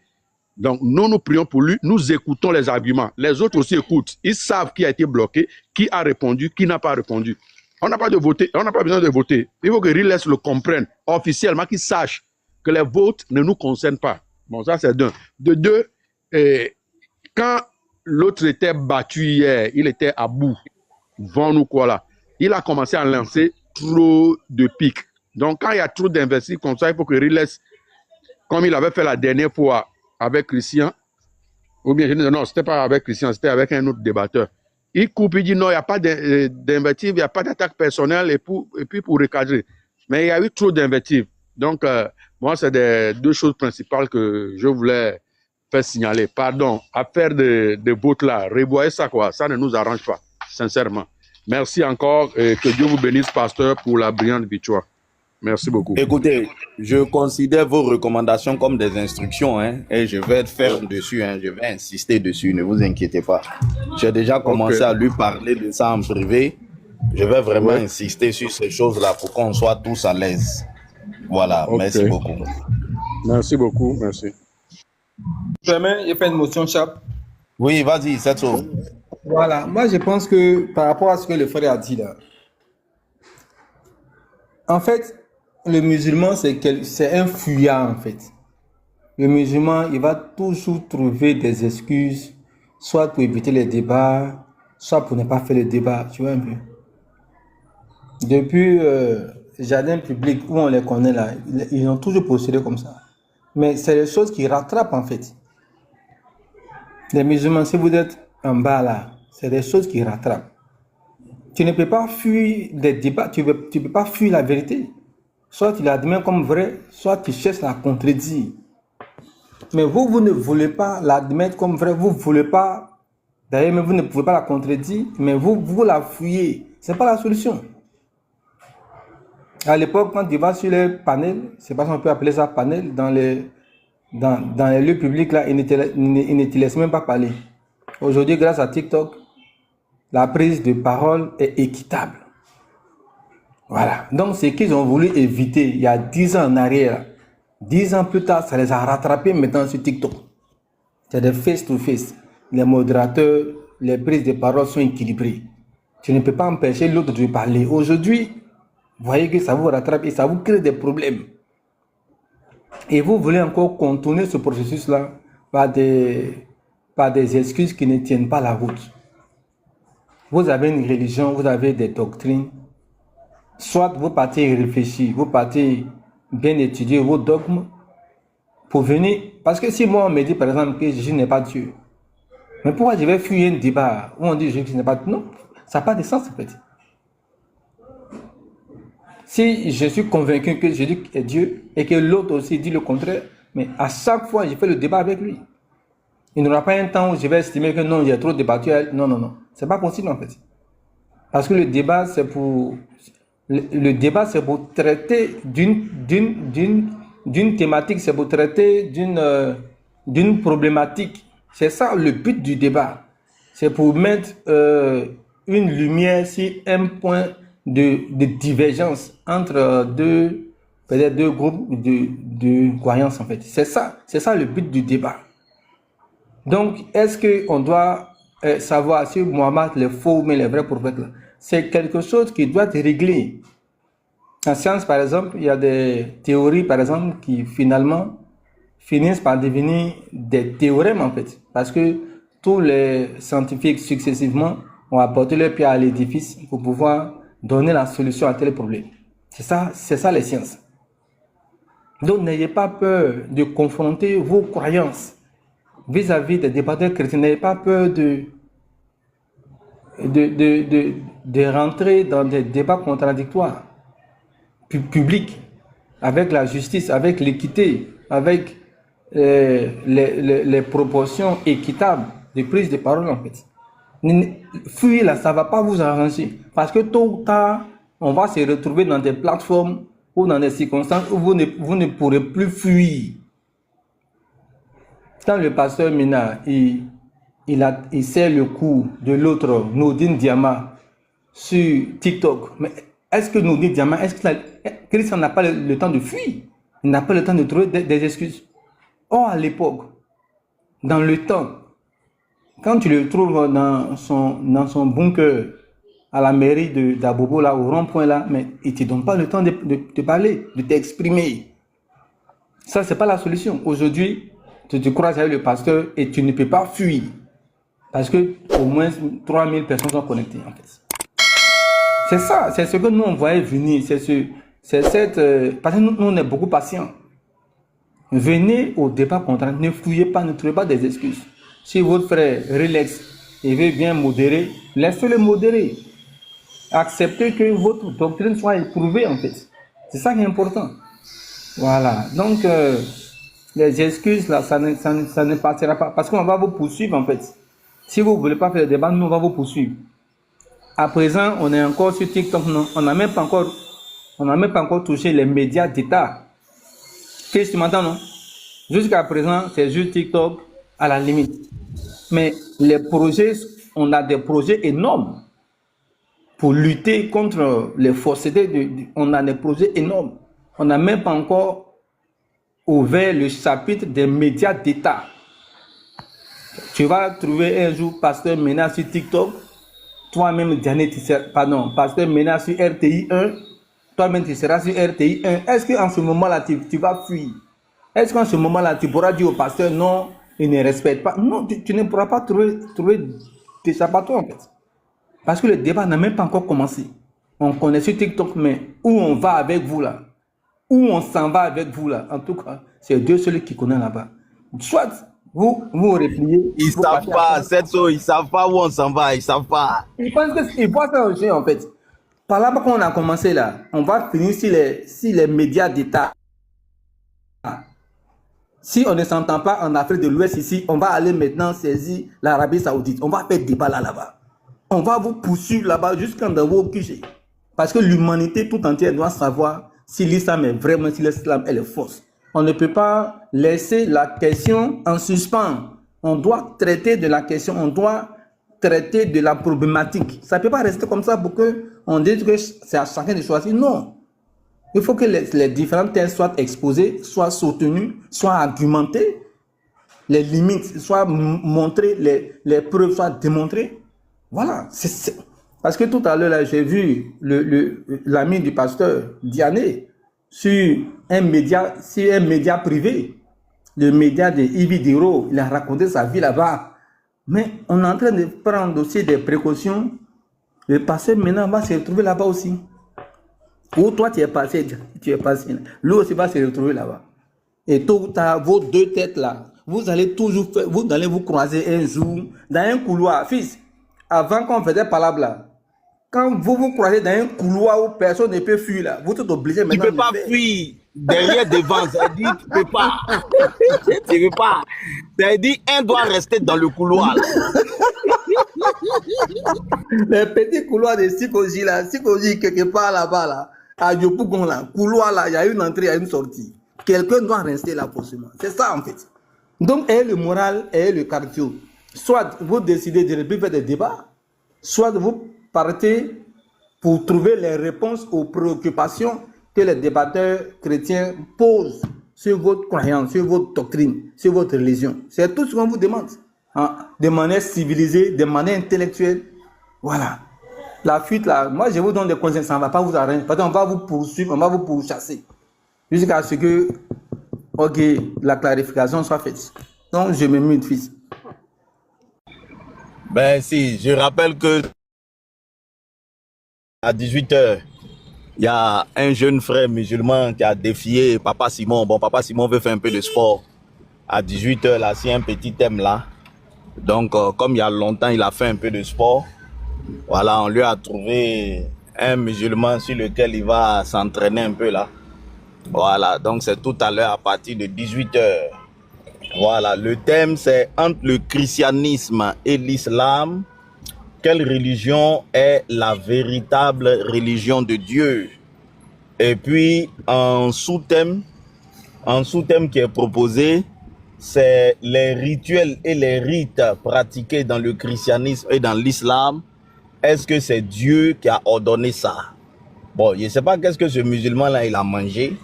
Donc, nous prions pour lui, nous écoutons les arguments. Les autres aussi écoutent. Ils savent qui a été bloqué, qui a répondu, qui n'a pas répondu. On n'a pas besoin de voter. Il faut que Riles le comprenne officiellement, qu'il sache que les votes ne nous concernent pas. Bon, ça c'est d'un. De deux, quand l'autre était battu hier, il était à bout, vent ou quoi là, il a commencé à lancer trop de pics. Donc, quand il y a trop d'investis comme ça, il faut que Riles, comme il avait fait la dernière fois avec Christian, ou bien, non, c'était pas avec Christian, c'était avec un autre débatteur. Il coupe, il dit non, il n'y a pas d'invective, il n'y a pas d'attaque personnelle, et puis pour recadrer. Mais il y a eu trop d'invectives. Donc, moi, c'est deux choses principales que je voulais faire signaler. Pardon, affaire de vote là, revoyez ça quoi, ça ne nous arrange pas, sincèrement. Merci encore et que Dieu vous bénisse, pasteur, pour la brillante victoire. Merci beaucoup. Écoutez, je considère vos recommandations comme des instructions, hein, et je vais être ferme dessus, hein, je vais insister dessus, ne vous inquiétez pas. J'ai déjà commencé à lui parler de ça en privé. Je vais vraiment insister sur ces choses-là pour qu'on soit tous à l'aise. Voilà, merci beaucoup. Merci beaucoup, merci. Demain, il fait une motion, Chap. Oui, vas-y, c'est tout. Voilà, moi je pense que par rapport à ce que le frère a dit là, en fait, le musulman, c'est un fuyard, en fait. Le musulman, il va toujours trouver des excuses, soit pour éviter les débats, soit pour ne pas faire le débat, tu vois un peu. Depuis jardin public où on les connaît là, ils ont toujours procédé comme ça. Mais c'est des choses qui rattrapent, en fait. Les musulmans, si vous êtes en bas là, c'est des choses qui rattrapent. Tu ne peux pas fuir des débats, tu ne peux pas fuir la vérité. Soit tu l'admets comme vrai, soit tu cherches à la contredire. Mais vous ne voulez pas l'admettre comme vrai, vous ne voulez pas, d'ailleurs même vous ne pouvez pas la contredire, mais vous la fuyez. Ce n'est pas la solution. À l'époque, quand tu vas sur les panels, c'est pas si on peut appeler ça panel, dans les lieux publics, là, ils ne te laissent même pas parler. Aujourd'hui, grâce à TikTok, la prise de parole est équitable. Voilà. Donc, ce qu'ils ont voulu éviter il y a 10 ans en arrière, 10 ans plus tard, ça les a rattrapés maintenant sur TikTok. C'est des face-to-face. Les modérateurs, les prises de parole sont équilibrées. Tu ne peux pas empêcher l'autre de parler. Aujourd'hui, vous voyez que ça vous rattrape et ça vous crée des problèmes. Et vous voulez encore contourner ce processus-là par des excuses qui ne tiennent pas la route. Vous avez une religion, vous avez des doctrines. Soit vous partez réfléchir, vous partez bien étudier vos dogmes pour venir. Parce que si moi on me dit par exemple que Jésus n'est pas Dieu, mais pourquoi je vais fuir un débat où on dit Jésus n'est pas Dieu? Non, ça n'a pas de sens en fait. Si je suis convaincu que Jésus est Dieu et que l'autre aussi dit le contraire, mais à chaque fois je fais le débat avec lui. Il n'y aura pas un temps où je vais estimer que non, il y a trop débattu. Non, non, non. C'est pas possible en fait. Parce que le débat, c'est pour traiter d'une thématique, c'est pour traiter d'une problématique. C'est ça le but du débat. C'est pour mettre une lumière sur un point de divergence entre peut-être deux groupes de croyances en fait. C'est ça le but du débat. Donc, est-ce qu'on doit savoir si Mohammed est faux mais les vrais prophètes là? C'est quelque chose qui doit être réglé. En science, par exemple, il y a des théories, par exemple, qui finalement finissent par devenir des théorèmes en fait. Parce que tous les scientifiques successivement ont apporté leur pierre à l'édifice pour pouvoir donner la solution à tel problème. C'est ça les sciences. Donc, n'ayez pas peur de confronter vos croyances vis-à-vis des débatteurs chrétiens. N'ayez pas peur de rentrer dans des débats contradictoires publics avec la justice, avec l'équité, avec les proportions équitables de prise de parole en fait. Fuyez là, ça ne va pas vous arranger parce que tôt ou tard, on va se retrouver dans des plateformes ou dans des circonstances où vous ne pourrez plus fuir. Quand le pasteur Mina, il sait le coup de l'autre, Nourdine Diama, sur TikTok, mais est-ce que Nourdine Diama, est-ce que Christian n'a pas le temps de fuir? Il n'a pas le temps de trouver des excuses. Or, à l'époque, dans le temps. Quand tu le trouves dans son bunker à la mairie d'Abobo, là, au rond-point, là, mais il ne te donne pas le temps de parler, de t'exprimer. Ça, ce n'est pas la solution. Aujourd'hui, tu te croises avec le pasteur et tu ne peux pas fuir. Parce que au moins 3000 personnes sont connectées, en fait. C'est ça, c'est ce que nous, on voyait venir. Parce que nous, on est beaucoup patients. Venez au débat contraint, ne fouillez pas, ne trouvez pas des excuses. Si votre frère relaxe et veut bien modérer, laissez-le modérer. Acceptez que votre doctrine soit éprouvée, en fait. C'est ça qui est important. Voilà. Donc, les excuses, là, ça ne partira pas. Parce qu'on va vous poursuivre, en fait. Si vous ne voulez pas faire le débat, nous, on va vous poursuivre. À présent, on est encore sur TikTok. Non, on n'a même pas encore touché les médias d'État. Qu'est-ce que tu m'entends, non? Jusqu'à présent, c'est juste TikTok à la limite. Mais les projets, on a des projets énormes pour lutter contre les faussetés. On a des projets énormes. On n'a même pas encore ouvert le chapitre des médias d'État. Tu vas trouver un jour Pasteur Ménard sur TikTok. Toi-même, Pasteur Ménard sur RTI 1. Toi-même, tu seras sur RTI 1. Est-ce qu'en ce moment-là, tu vas fuir? Est-ce qu'en ce moment-là, tu pourras dire au pasteur, non, il ne respecte pas? Non, tu ne pourras pas trouver d'échappatoire, en fait. Parce que le débat n'a même pas encore commencé. On connaît sur TikTok, mais où on va avec vous, là? Où on s'en va avec vous, là? En tout cas, c'est Dieu seul qui connaît là-bas. Soit vous repliez. Ils ne savent pas, ils ne savent pas où on s'en va, ils ne savent pas. Ils pensent qu'ils voient ça aussi, en fait. Par là, quand on a commencé là, on va finir sur les médias d'État. Si on ne s'entend pas en Afrique de l'Ouest ici, on va aller maintenant saisir l'Arabie Saoudite. On va faire débat là-bas. On va vous poursuivre là-bas jusqu'en dans vos QG. Parce que l'humanité tout entière doit savoir si l'islam est vraiment, si l'islam est fausse. On ne peut pas laisser la question en suspens. On doit traiter de la question, on doit traiter de la problématique. Ça ne peut pas rester comme ça pour qu'on dise que c'est à chacun de choisir. Non. Il faut que les différents thèmes soient exposés, soient soutenus, soient argumentés, les limites soient montrées, les preuves soient démontrées. Voilà. Parce que tout à l'heure, j'ai vu l'ami du pasteur Diané sur un média privé, le média de Ibi Diro. Il a raconté sa vie là-bas. Mais on est en train de prendre aussi des précautions. Le pasteur maintenant va se retrouver là-bas aussi. Où toi tu es passé, lui aussi va se retrouver là-bas. Et tôt ou tard, vos deux têtes là, vous allez toujours faire, vous allez vous croiser un jour dans un couloir. Fils, avant qu'on faisait palabre là, quand vous vous croisez dans un couloir où personne ne peut fuir là, vous êtes obligé maintenant. Tu ne peux pas fuir derrière, devant, ça dit tu ne peux pas. Tu ne peux pas. Ça dit un doit rester dans le couloir là. Les petits couloirs de Sikoji là, Sikoji quelque part là-bas là, à Yopougon là, couloir là, il y a une entrée, il y a une sortie. Quelqu'un doit rester là forcément. C'est ça en fait. Donc, ayez le moral, ayez le cardio. Soit vous décidez de ne plus faire des débats, soit vous partez pour trouver les réponses aux préoccupations que les débatteurs chrétiens posent sur votre croyance, sur votre doctrine, sur votre religion. C'est tout ce qu'on vous demande. Hein? De manière civilisée, de manière intellectuelle. Voilà. La fuite là, moi je vous donne des conseils, ça ne va pas vous arranger. Parce qu'on va vous poursuivre, on va vous pourchasser. Jusqu'à ce que, ok, la clarification soit faite. Donc je me mute, fils. Ben si, je rappelle que à 18h, il y a un jeune frère musulman qui a défié Papa Simon. Bon, Papa Simon veut faire un peu de sport. À 18h, là, c'est un petit thème là. Donc, comme il y a longtemps, il a fait un peu de sport. Voilà, on lui a trouvé un musulman sur lequel il va s'entraîner un peu là. Voilà, donc c'est tout à l'heure à partir de 18h. Voilà, le thème c'est entre le christianisme et l'islam. Quelle religion est la véritable religion de Dieu? Et puis, un sous-thème qui est proposé, c'est les rituels et les rites pratiqués dans le christianisme et dans l'islam. Est-ce que c'est Dieu qui a ordonné ça? Bon, je ne sais pas qu'est-ce que ce musulman-là, il a mangé,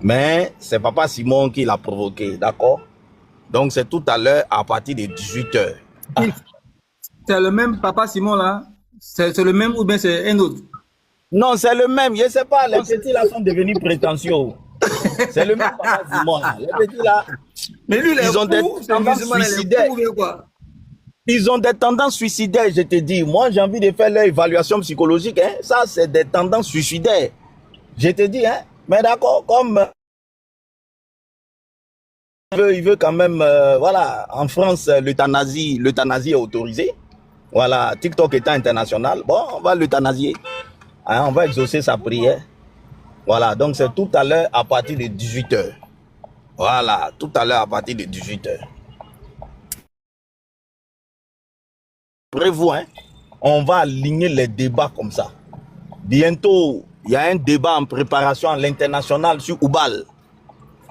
mais c'est Papa Simon qui l'a provoqué, d'accord? Donc, c'est tout à l'heure à partir de 18h. C'est le même Papa Simon là? C'est le même ou bien c'est un autre? Non, c'est le même. Je ne sais pas, les petits là sont devenus prétentieux. C'est le même Papa Simon là. Les petits là, mais lui, ils ont des tendances suicidaires. Ils ont des tendances suicidaires, je te dis. Moi, j'ai envie de faire leur évaluation psychologique. Hein. Ça, c'est des tendances suicidaires. Je te dis, hein. Mais d'accord, comme il veut quand même, voilà, en France, l'euthanasie est autorisée. Voilà, TikTok étant international, bon, on va l'euthanasier. Hein, on va exaucer sa prière. Voilà, donc c'est tout à l'heure à partir de 18h. Voilà, tout à l'heure à partir de 18h. Prévois, hein, on va aligner les débats comme ça. Bientôt, il y a un débat en préparation à l'international sur Oubal.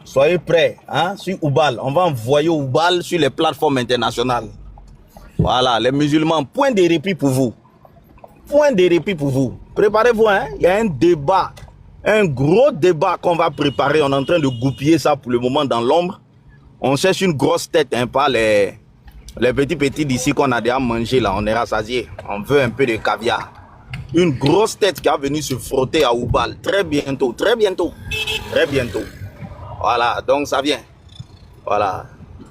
Soyez prêts, hein, sur Oubal. On va envoyer Oubal sur les plateformes internationales. Voilà, les musulmans, point de répit pour vous. Point de répit pour vous. Préparez-vous, hein, il y a un débat, un gros débat qu'on va préparer. On est en train de goupiller ça pour le moment dans l'ombre. On cherche une grosse tête, hein, pas les petits d'ici qu'on a déjà mangé là, on est rassasié. On veut un peu de caviar. Une grosse tête qui a venu se frotter à Oubal très bientôt, très bientôt, très bientôt. Voilà, donc ça vient. Voilà.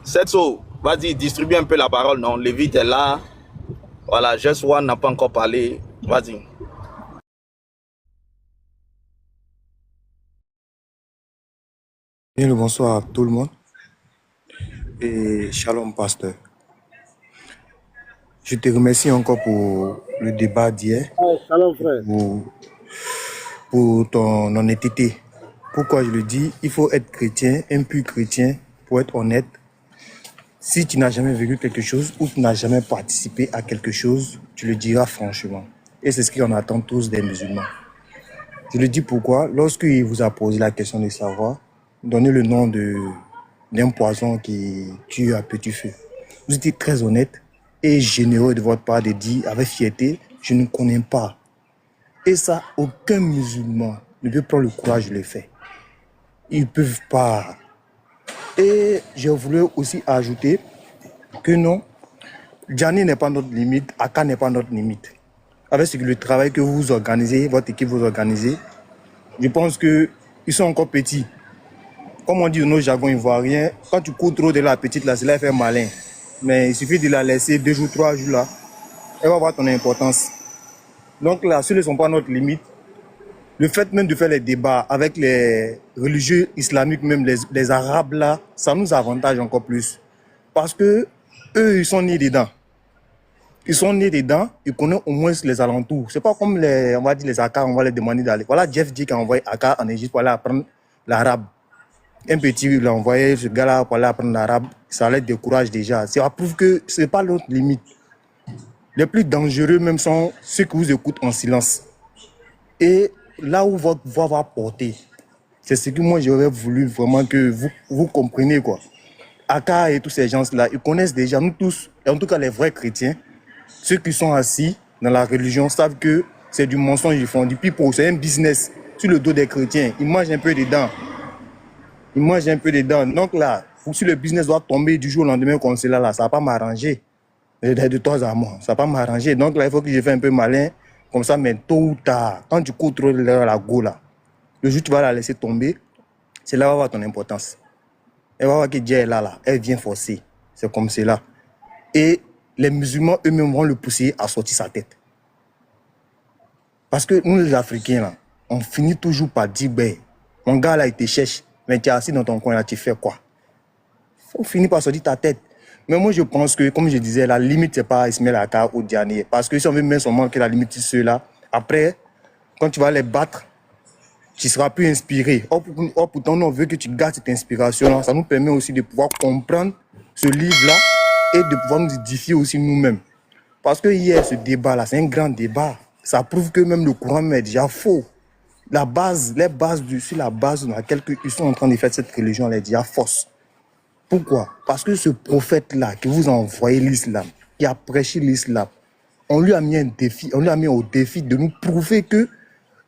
Setso, vas-y, distribue un peu la parole, non? Lévite est là. Voilà, Just One n'a pas encore parlé. Vas-y. Bien le bonsoir à tout le monde. Et shalom, pasteur. Je te remercie encore pour le débat d'hier. Shalom, frère. Pour ton honnêteté. Pourquoi je le dis? Il faut être chrétien, un pur chrétien, pour être honnête. Si tu n'as jamais vécu quelque chose ou tu n'as jamais participé à quelque chose, tu le diras franchement. Et c'est ce qu'on attend tous des musulmans. Je le dis pourquoi? Lorsqu'il vous a posé la question de savoir, donnez le nom d'un poison qui tue à petit feu. Vous étiez très honnête et généreux de votre part de dire avec fierté, je ne connais pas. Et ça, aucun musulman ne peut prendre le courage de le faire. Ils ne peuvent pas. Et je voulais aussi ajouter que non, Djani n'est pas notre limite, Aka n'est pas notre limite. Avec le travail que vous organisez, votre équipe vous organisez, je pense qu'ils sont encore petits. Comme on dit dans nos jargons ivoiriens, quand tu cours trop de la petite là, cela fait malin. Mais il suffit de la laisser 2 jours, 3 jours là, elle va avoir ton importance. Donc là, ceux ne sont pas notre limite. Le fait même de faire les débats avec les religieux islamiques, même les arabes là, ça nous avantage encore plus. Parce que eux, ils sont nés dedans. Ils sont nés dedans, ils connaissent au moins les alentours. C'est pas comme on va dire les Aka, on va les demander d'aller. Voilà, Jeff dit qu'il a envoyé Aka en Égypte pour aller apprendre l'arabe. Un petit, il a envoyé ce gars-là pour aller apprendre l'arabe. Ça les décourage déjà. Ça prouve que ce n'est pas notre limite. Les plus dangereux même sont ceux qui vous écoutent en silence. Et là où votre voix va porter, c'est ce que moi j'aurais voulu vraiment que vous compreniez quoi. Aka et tous ces gens-là, ils connaissent déjà, nous tous, et en tout cas les vrais chrétiens, ceux qui sont assis dans la religion savent que c'est du mensonge, ils font du pipeau, c'est un business sur le dos des chrétiens. Ils mangent un peu dedans. Ils mangent un peu dedans. Donc là, si le business doit tomber du jour au lendemain comme cela, là, ça ne va pas m'arranger. De toi à moi, ça ne va pas m'arranger. Donc là, il faut que je fasse un peu malin. Comme ça, mais tôt ou tard, quand tu cours trop la go là, le jour où tu vas la laisser tomber, c'est là où va avoir ton importance. Elle va voir que Dieu est là, elle vient forcer. C'est comme cela. Et les musulmans eux-mêmes vont le pousser à sortir sa tête. Parce que nous les Africains, là, on finit toujours par dire, ben, mon gars là, il te cherche, mais tu es assis dans ton coin là, tu fais quoi? On finit par sortir ta tête. Mais moi, je pense que, comme je disais, la limite, c'est pas Ismaël Aka ou Diané. Parce que si on veut mettre seulement que la limite, c'est ceux-là, après, quand tu vas les battre, tu seras plus inspiré. Or, pourtant, on veut que tu gardes cette inspiration-là. Ça nous permet aussi de pouvoir comprendre ce livre-là et de pouvoir nous édifier aussi nous-mêmes. Parce que hier, ce débat-là, c'est un grand débat. Ça prouve que même le courant est déjà faux. La base, sur la base dans laquelle ils sont en train de faire cette religion, elle est déjà fausse. Pourquoi? Parce que ce prophète-là qui vous a envoyé l'islam, qui a prêché l'islam, on lui a mis un défi, on lui a mis au défi de nous prouver que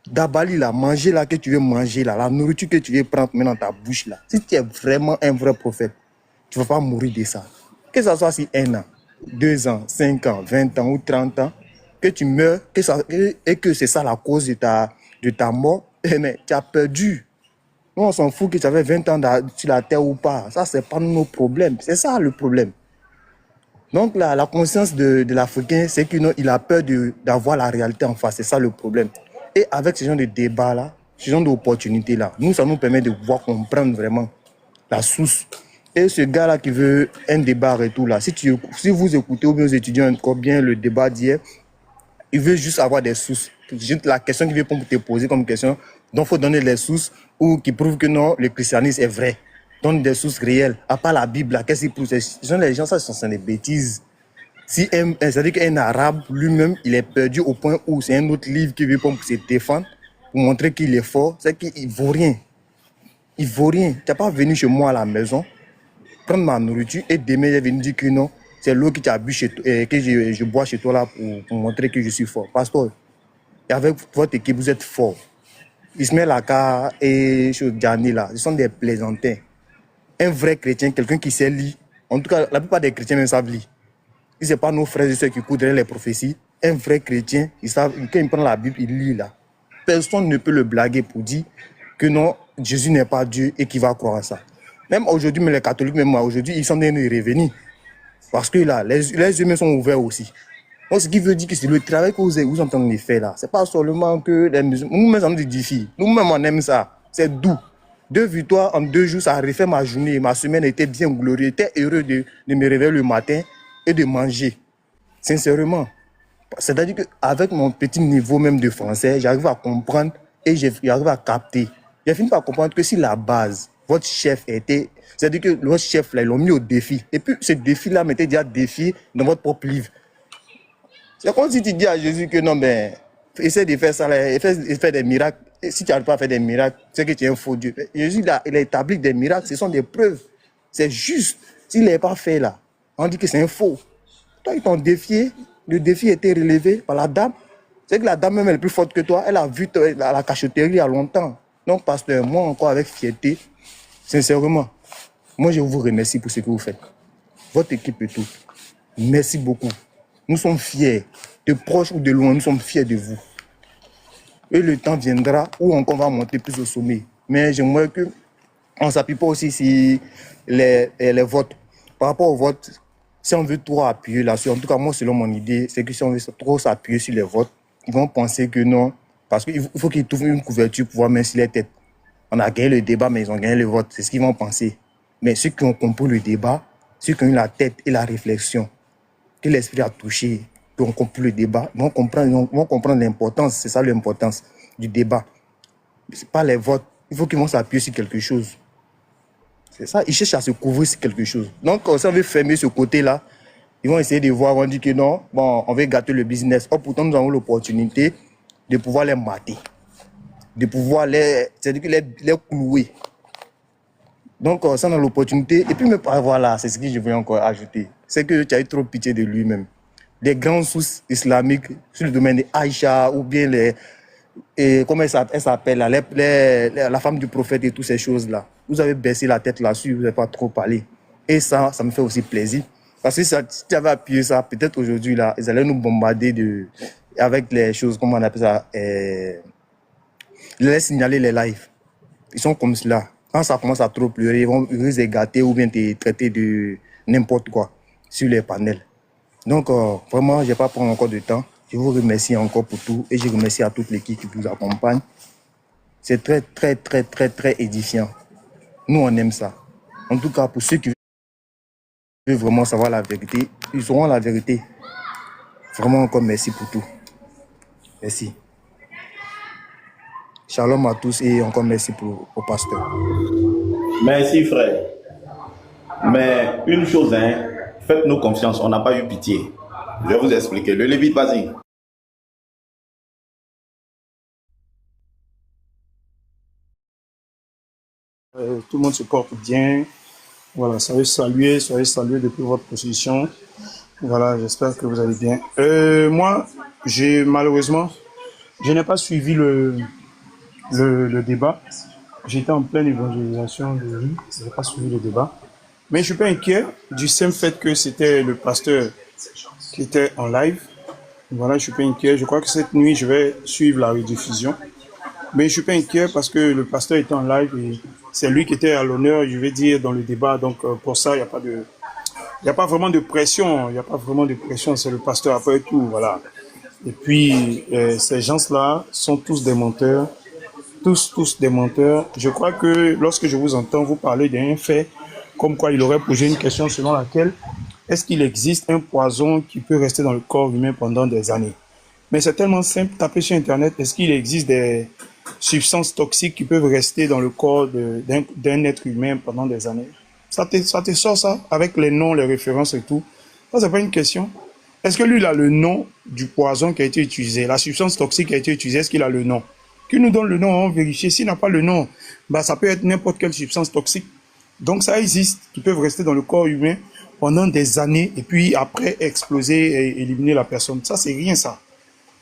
Dabali, là, manger là que tu veux manger là, la nourriture que tu veux prendre maintenant dans ta bouche là, si tu es vraiment un vrai prophète, tu ne vas pas mourir de ça. Que ce soit si 1 an, 2 ans, 5 ans, 20 ans ou 30 ans, que tu meurs et que c'est ça la cause de ta mort, mais tu as perdu. Nous, on s'en fout que tu avais 20 ans sur la terre ou pas. Ça, ce n'est pas nos problèmes. C'est ça le problème. Donc, la conscience de l'Africain, c'est qu'il a peur d'avoir la réalité en face. C'est ça le problème. Et avec ce genre de débat-là, ce genre d'opportunités-là, nous, ça nous permet de pouvoir comprendre vraiment la source. Et ce gars-là qui veut un débat et tout là, si vous écoutez ou bien vous étudiez encore bien le débat d'hier, il veut juste avoir des sources. La question qu'il veut te poser comme question, donc il faut donner les sources ou qui prouvent que non, le christianisme est vrai. Donne des sources réelles. À part la Bible, qu'est-ce qu'il prouve? Les gens, ça sont des bêtises. C'est-à-dire qu'un arabe, lui-même, il est perdu au point où c'est un autre livre qui veut pour se défendre, pour montrer qu'il est fort, c'est qu'il ne vaut rien. Il ne vaut rien. Tu n'es pas venu chez moi à la maison, prendre ma nourriture et demain, il est venu dire que non, c'est l'eau que tu as bu chez toi, que je bois chez toi là pour montrer que je suis fort. Pasteur, et avec votre équipe, vous êtes fort. Ismaël Aka et Chodjani là, ce sont des plaisantins. Un vrai chrétien, quelqu'un qui sait lire, en tout cas, la plupart des chrétiens même savent lire. Si ce n'est pas nos frères et ceux qui courent derrière les prophéties, un vrai chrétien, quand il prend la Bible, il lit là. Personne ne peut le blaguer pour dire que non, Jésus n'est pas Dieu et qu'il va croire à ça. Même aujourd'hui, mais les catholiques, même moi, aujourd'hui, ils sont en train de revenir. Parce que là, les humains sont ouverts aussi. Donc, ce qui veut dire que c'est le travail que vous êtes en train de faire là. Ce n'est pas seulement que les musulmans. Nous-mêmes, ça nous édifie. Nous-mêmes, on aime ça. C'est doux. 2 victoires en 2 jours, ça a refait ma journée. Ma semaine était bien glorieuse. J'étais heureux de me réveiller le matin et de manger. Sincèrement. C'est-à-dire qu'avec mon petit niveau même de français, j'arrive à comprendre et j'arrive à capter. J'ai fini par comprendre que si la base, votre chef était... C'est-à-dire que votre chef, là, ils l'ont mis au défi. Et puis, ce défi-là m'était déjà défié dans votre propre livre. C'est comme si tu dis à Jésus que non, ben, essaie de faire ça, là, essaie des miracles. Et si tu n'arrives pas à faire des miracles, c'est que tu es un faux Dieu. Jésus, là, il a établi des miracles, ce sont des preuves. C'est juste. S'il n'est pas fait là, on dit que c'est un faux. Toi, ils t'ont défié. Le défi était relevé par la dame. C'est que la dame même elle est plus forte que toi. Elle a vu la cachotterie il y a longtemps. Donc, pasteur, moi encore avec fierté, sincèrement, moi je vous remercie pour ce que vous faites. Votre équipe et tout. Merci beaucoup. Nous sommes fiers. De proche ou de loin, nous sommes fiers de vous. Et le temps viendra où on va monter plus au sommet. Mais j'aimerais qu'on ne s'appuie pas aussi sur les votes. Par rapport au vote, si on veut trop appuyer là-dessus, en tout cas moi selon mon idée, c'est que si on veut trop s'appuyer sur les votes, ils vont penser que non, parce qu'il faut qu'ils trouvent une couverture pour pouvoir mettre sur les têtes. On a gagné le débat, mais ils ont gagné le vote, c'est ce qu'ils vont penser. Mais ceux qui ont compris le débat, ceux qui ont eu la tête et la réflexion, que l'esprit a touché, qui ont compris le débat, vont comprendre l'importance, c'est ça l'importance du débat. C'est pas les votes, il faut qu'ils vont s'appuyer sur quelque chose. C'est ça, ils cherchent à se couvrir sur quelque chose. Donc, si on veut fermer ce côté-là, ils vont essayer de voir, on dit que non, bon, on veut gâter le business. Or, pourtant, nous avons l'opportunité de pouvoir les mater, de pouvoir les clouer. Donc, ça, on a l'opportunité. Et puis, voilà, c'est ce que je voulais encore ajouter. C'est que tu as eu trop pitié de lui-même. Les grandes sources islamiques sur le domaine de Aïcha ou bien comment elle s'appelle, la femme du prophète et toutes ces choses-là. Vous avez baissé la tête là-dessus, vous n'avez pas trop parlé. Et ça me fait aussi plaisir. Parce que si tu avais appuyé ça, peut-être aujourd'hui, là, ils allaient nous bombarder avec les choses, comment on appelle ça, ils allaient signaler les lives. Ils sont comme cela. Quand ça commence à trop pleurer, ils vont se gâter ou bien te traiter de n'importe quoi sur les panels. Donc, vraiment, je ne vais pas prendre encore de temps. Je vous remercie encore pour tout et je remercie à toute l'équipe qui vous accompagne. C'est très, très, très, très, très édifiant. Nous, on aime ça. En tout cas, pour ceux qui veulent vraiment savoir la vérité, ils sauront la vérité. Vraiment, encore merci pour tout. Merci. Shalom à tous et encore merci au pasteur. Merci, frère. Mais une chose, hein, faites-nous confiance, on n'a pas eu pitié. Je vais vous expliquer. Le Lévite, vas-y. Tout le monde se porte bien. Voilà, soyez salués depuis votre position. Voilà, j'espère que vous allez bien. Moi, malheureusement, je n'ai pas suivi le débat. J'étais en pleine évangélisation de lui. Je n'ai pas suivi le débat. Mais je ne suis pas inquiet du simple fait que c'était le pasteur qui était en live. Voilà, je ne suis pas inquiet. Je crois que cette nuit, je vais suivre la rediffusion. Mais je ne suis pas inquiet parce que le pasteur était en live et c'est lui qui était à l'honneur, je vais dire, dans le débat. Donc, pour ça, il n'y a pas vraiment de pression. Il n'y a pas vraiment de pression. C'est le pasteur après tout. Voilà. Et puis, ces gens-là sont tous des menteurs. Tous des menteurs. Je crois que lorsque je vous entends vous parler d'un fait, comme quoi il aurait posé une question selon laquelle est-ce qu'il existe un poison qui peut rester dans le corps humain pendant des années? Mais c'est tellement simple, tapez sur Internet, est-ce qu'il existe des substances toxiques qui peuvent rester dans le corps d'un être humain pendant des années? Ça te sort ça, avec les noms, les références et tout. Ça, c'est pas une question. Est-ce que lui, il a le nom du poison qui a été utilisé, la substance toxique qui a été utilisée, est-ce qu'il a le nom? Qu'il nous donne le nom, on va vérifier. S'il n'a pas le nom, bah, ça peut être n'importe quelle substance toxique. Donc ça existe, qui peuvent rester dans le corps humain pendant des années et puis après exploser et éliminer la personne. Ça, c'est rien ça.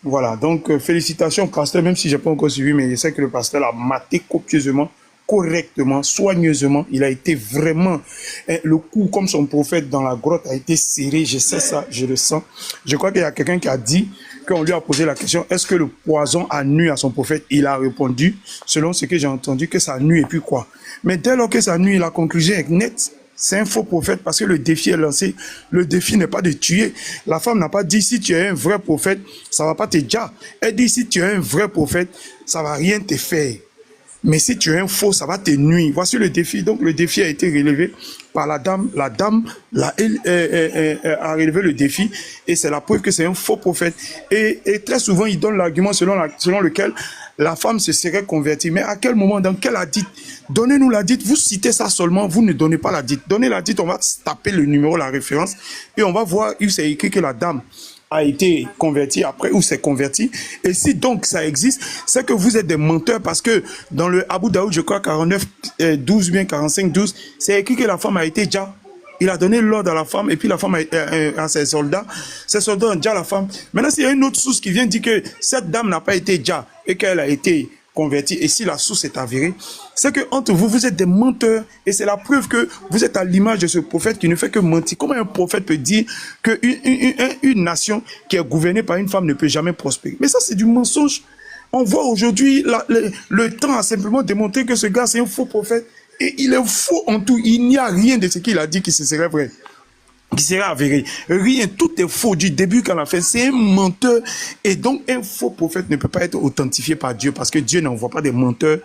Voilà, donc félicitations pasteur, même si je n'ai pas encore suivi, mais je sais que le pasteur l'a maté copieusement, correctement, soigneusement. Il a été vraiment, le coup comme son prophète dans la grotte a été serré, je sais ça, je le sens. Je crois qu'il y a quelqu'un qui a dit, quand on lui a posé la question, est-ce que le poison a nui à son prophète? Il a répondu, selon ce que j'ai entendu, que ça nuit et puis quoi. Mais dès lors que ça nuit, la conclusion est nette. C'est un faux prophète parce que le défi est lancé. Le défi n'est pas de tuer. La femme n'a pas dit si tu es un vrai prophète, ça va pas te dire. Elle dit si tu es un vrai prophète, ça va rien te faire. Mais si tu es un faux, ça va te nuire. Voici le défi. Donc le défi a été relevé par la dame. La dame a relevé le défi et c'est la preuve que c'est un faux prophète. Et très souvent, il donne l'argument selon lequel la femme se serait convertie. Mais à quel moment, dans quelle hadith? Donnez-nous la dite. Vous citez ça seulement, vous ne donnez pas la dite. Donnez la dite, on va taper le numéro, la référence et on va voir où c'est écrit que la dame a été converti après ou s'est converti. Et si donc ça existe, c'est que vous êtes des menteurs parce que dans le Abu Daoud, je crois 49, 12 bien 45, 12, c'est écrit que la femme a été déjà. Il a donné l'ordre à la femme et puis la femme à ses soldats. Ses soldats ont déjà la femme. Maintenant, s'il y a une autre source qui vient dire que cette dame n'a pas été déjà et qu'elle a été convertie, et si la source est avérée, c'est que entre vous, vous êtes des menteurs et c'est la preuve que vous êtes à l'image de ce prophète qui ne fait que mentir. Comment un prophète peut dire qu'une nation qui est gouvernée par une femme ne peut jamais prospérer? Mais ça, c'est du mensonge. On voit aujourd'hui, le temps a simplement démontré que ce gars, c'est un faux prophète et il est faux en tout. Il n'y a rien de ce qu'il a dit qui serait vrai, qui sera avéré. Rien, tout est faux du début qu'à la fin. C'est un menteur. Et donc, un faux prophète ne peut pas être authentifié par Dieu parce que Dieu n'envoie pas des menteurs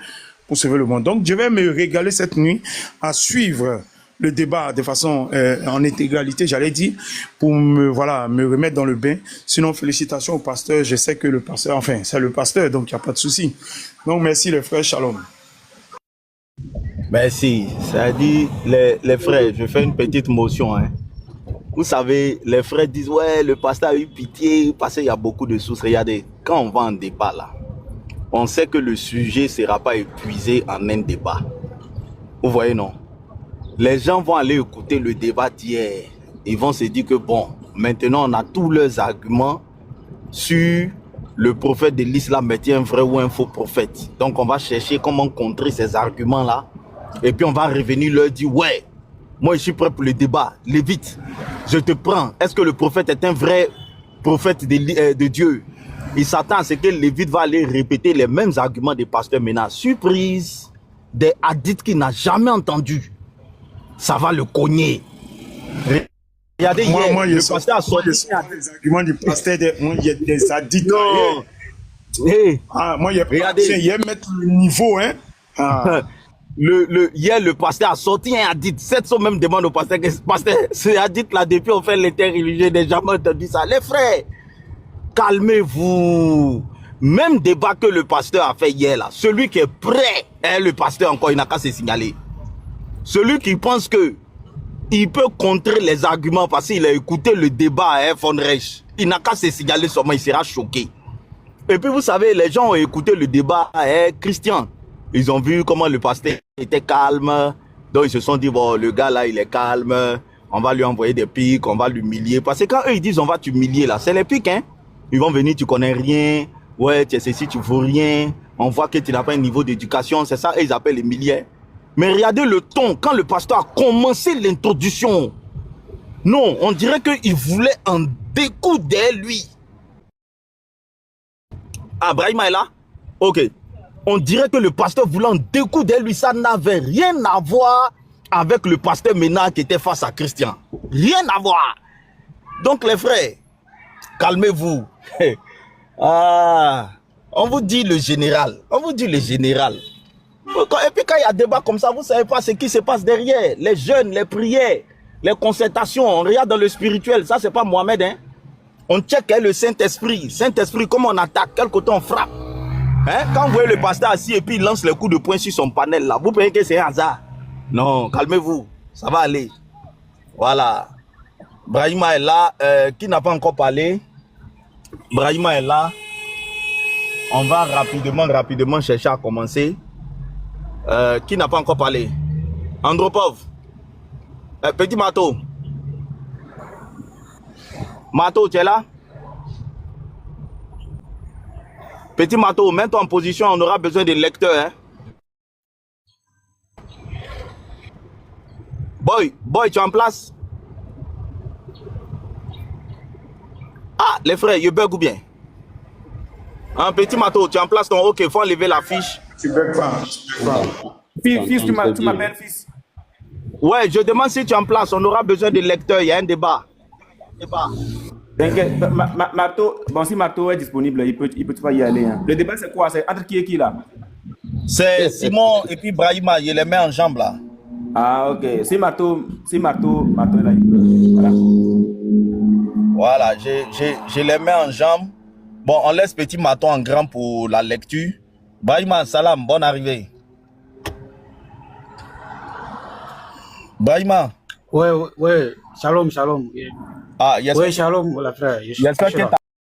pour sauver le monde. Donc, je vais me régaler cette nuit à suivre le débat de façon en intégralité, j'allais dire, pour me remettre dans le bain. Sinon, félicitations au pasteur. Je sais que le pasteur, enfin, c'est le pasteur, donc il n'y a pas de souci. Donc, merci les frères, shalom. Merci. Ça dit, les frères, je fais une petite motion, hein. Vous savez, les frères disent, ouais, le pasteur a eu pitié parce qu'il y a beaucoup de sources. Regardez, quand on va en débat là, on sait que le sujet ne sera pas épuisé en un débat. Vous voyez, non? Les gens vont aller écouter le débat d'hier. Ils vont se dire que bon, maintenant on a tous leurs arguments sur le prophète de l'islam est un vrai ou un faux prophète. Donc on va chercher comment contrer ces arguments là. Et puis on va revenir leur dire, ouais, moi je suis prêt pour le débat. Lévite, je te prends. Est-ce que le prophète est un vrai prophète de Dieu? Il s'attend à ce que Lévite va aller répéter les mêmes arguments des pasteurs maintenant. Surprise, des hadiths qu'il n'a jamais entendus. Ça va le cogner. Regardez hier, le pasteur a sorti des arguments du pasteur. Moi, il y a des hadiths. Non. Hey. Moi, il y a mettre le niveau, hein. Hier, le pasteur a sorti un hadith. Cette somme même demande au pasteur, pasteur, ce hadith là, depuis on fait l'interreligieux, j'ai jamais entendu ça. Les frères, calmez-vous. Même débat que le pasteur a fait hier là, celui qui est prêt, hein, le pasteur encore, il n'a qu'à se signaler. Celui qui pense que il peut contrer les arguments parce qu'il a écouté le débat à Von Reich, il n'a qu'à se signaler seulement, il sera choqué. Et puis vous savez, les gens ont écouté le débat à Christian. Ils ont vu comment le pasteur était calme. Donc ils se sont dit, bon, le gars là, il est calme. On va lui envoyer des pics, on va l'humilier. Parce que quand eux, ils disent, on va t'humilier là, c'est les pics, hein. Ils vont venir, tu connais rien. Ouais, tu es ceci, tu vaux rien. On voit que tu n'as pas un niveau d'éducation. C'est ça, ils appellent les milliers. Mais regardez le ton, quand le pasteur a commencé l'introduction. Non, on dirait qu'il voulait en découdre lui. Ah, Brahima est là? Ok. On dirait que le pasteur voulait en découdre lui. Ça n'avait rien à voir avec le pasteur Ménard qui était face à Christian. Rien à voir. Donc les frères, calmez-vous. Ah, on vous dit le général. On vous dit le général. Et puis quand il y a débat comme ça, vous ne savez pas ce qui se passe derrière. Les jeûnes, les prières, les concertations, on regarde dans le spirituel. Ça, c'est pas Mohamed. Hein? On check le Saint-Esprit. Saint-Esprit, comment on attaque, quel côté on frappe. Hein? Quand vous voyez le pasteur assis et puis il lance le coup de poing sur son panel, là, vous pensez que c'est un hasard. Non, calmez-vous. Ça va aller. Voilà. Brahima est là. Qui n'a pas encore parlé? Brahima est là. On va rapidement chercher à commencer. Qui n'a pas encore parlé? Andropov. Petit Mato. Mato, tu es là? Petit Mato, mets-toi en position, on aura besoin des lecteurs. Hein? Boy, tu es en place? Ah, les frères, je bug ou bien? Un petit Mato, tu es en place? Donc, ok, il faut enlever la fiche. Tu bugs pas. Fils, tu m'appelles fils? Ouais, je demande si tu es en place. On aura besoin de lecteurs. Il y a un débat. T'inquiète, Marteau, bon, si Marteau est disponible, il peut pas y aller. Hein. Le débat, c'est quoi? C'est entre qui et qui là? C'est Simon et puis Brahima. Il les met en jambe là. Ah, ok. Si Marteau est là, il peut. Voilà, je les mets en jambe. Bon, on laisse petit Mato en grand pour la lecture. Brahima, salam, bonne arrivée. Brahima. Ouais, shalom. Ah, yes. Ouais, shalom, la frère. J'espère que tu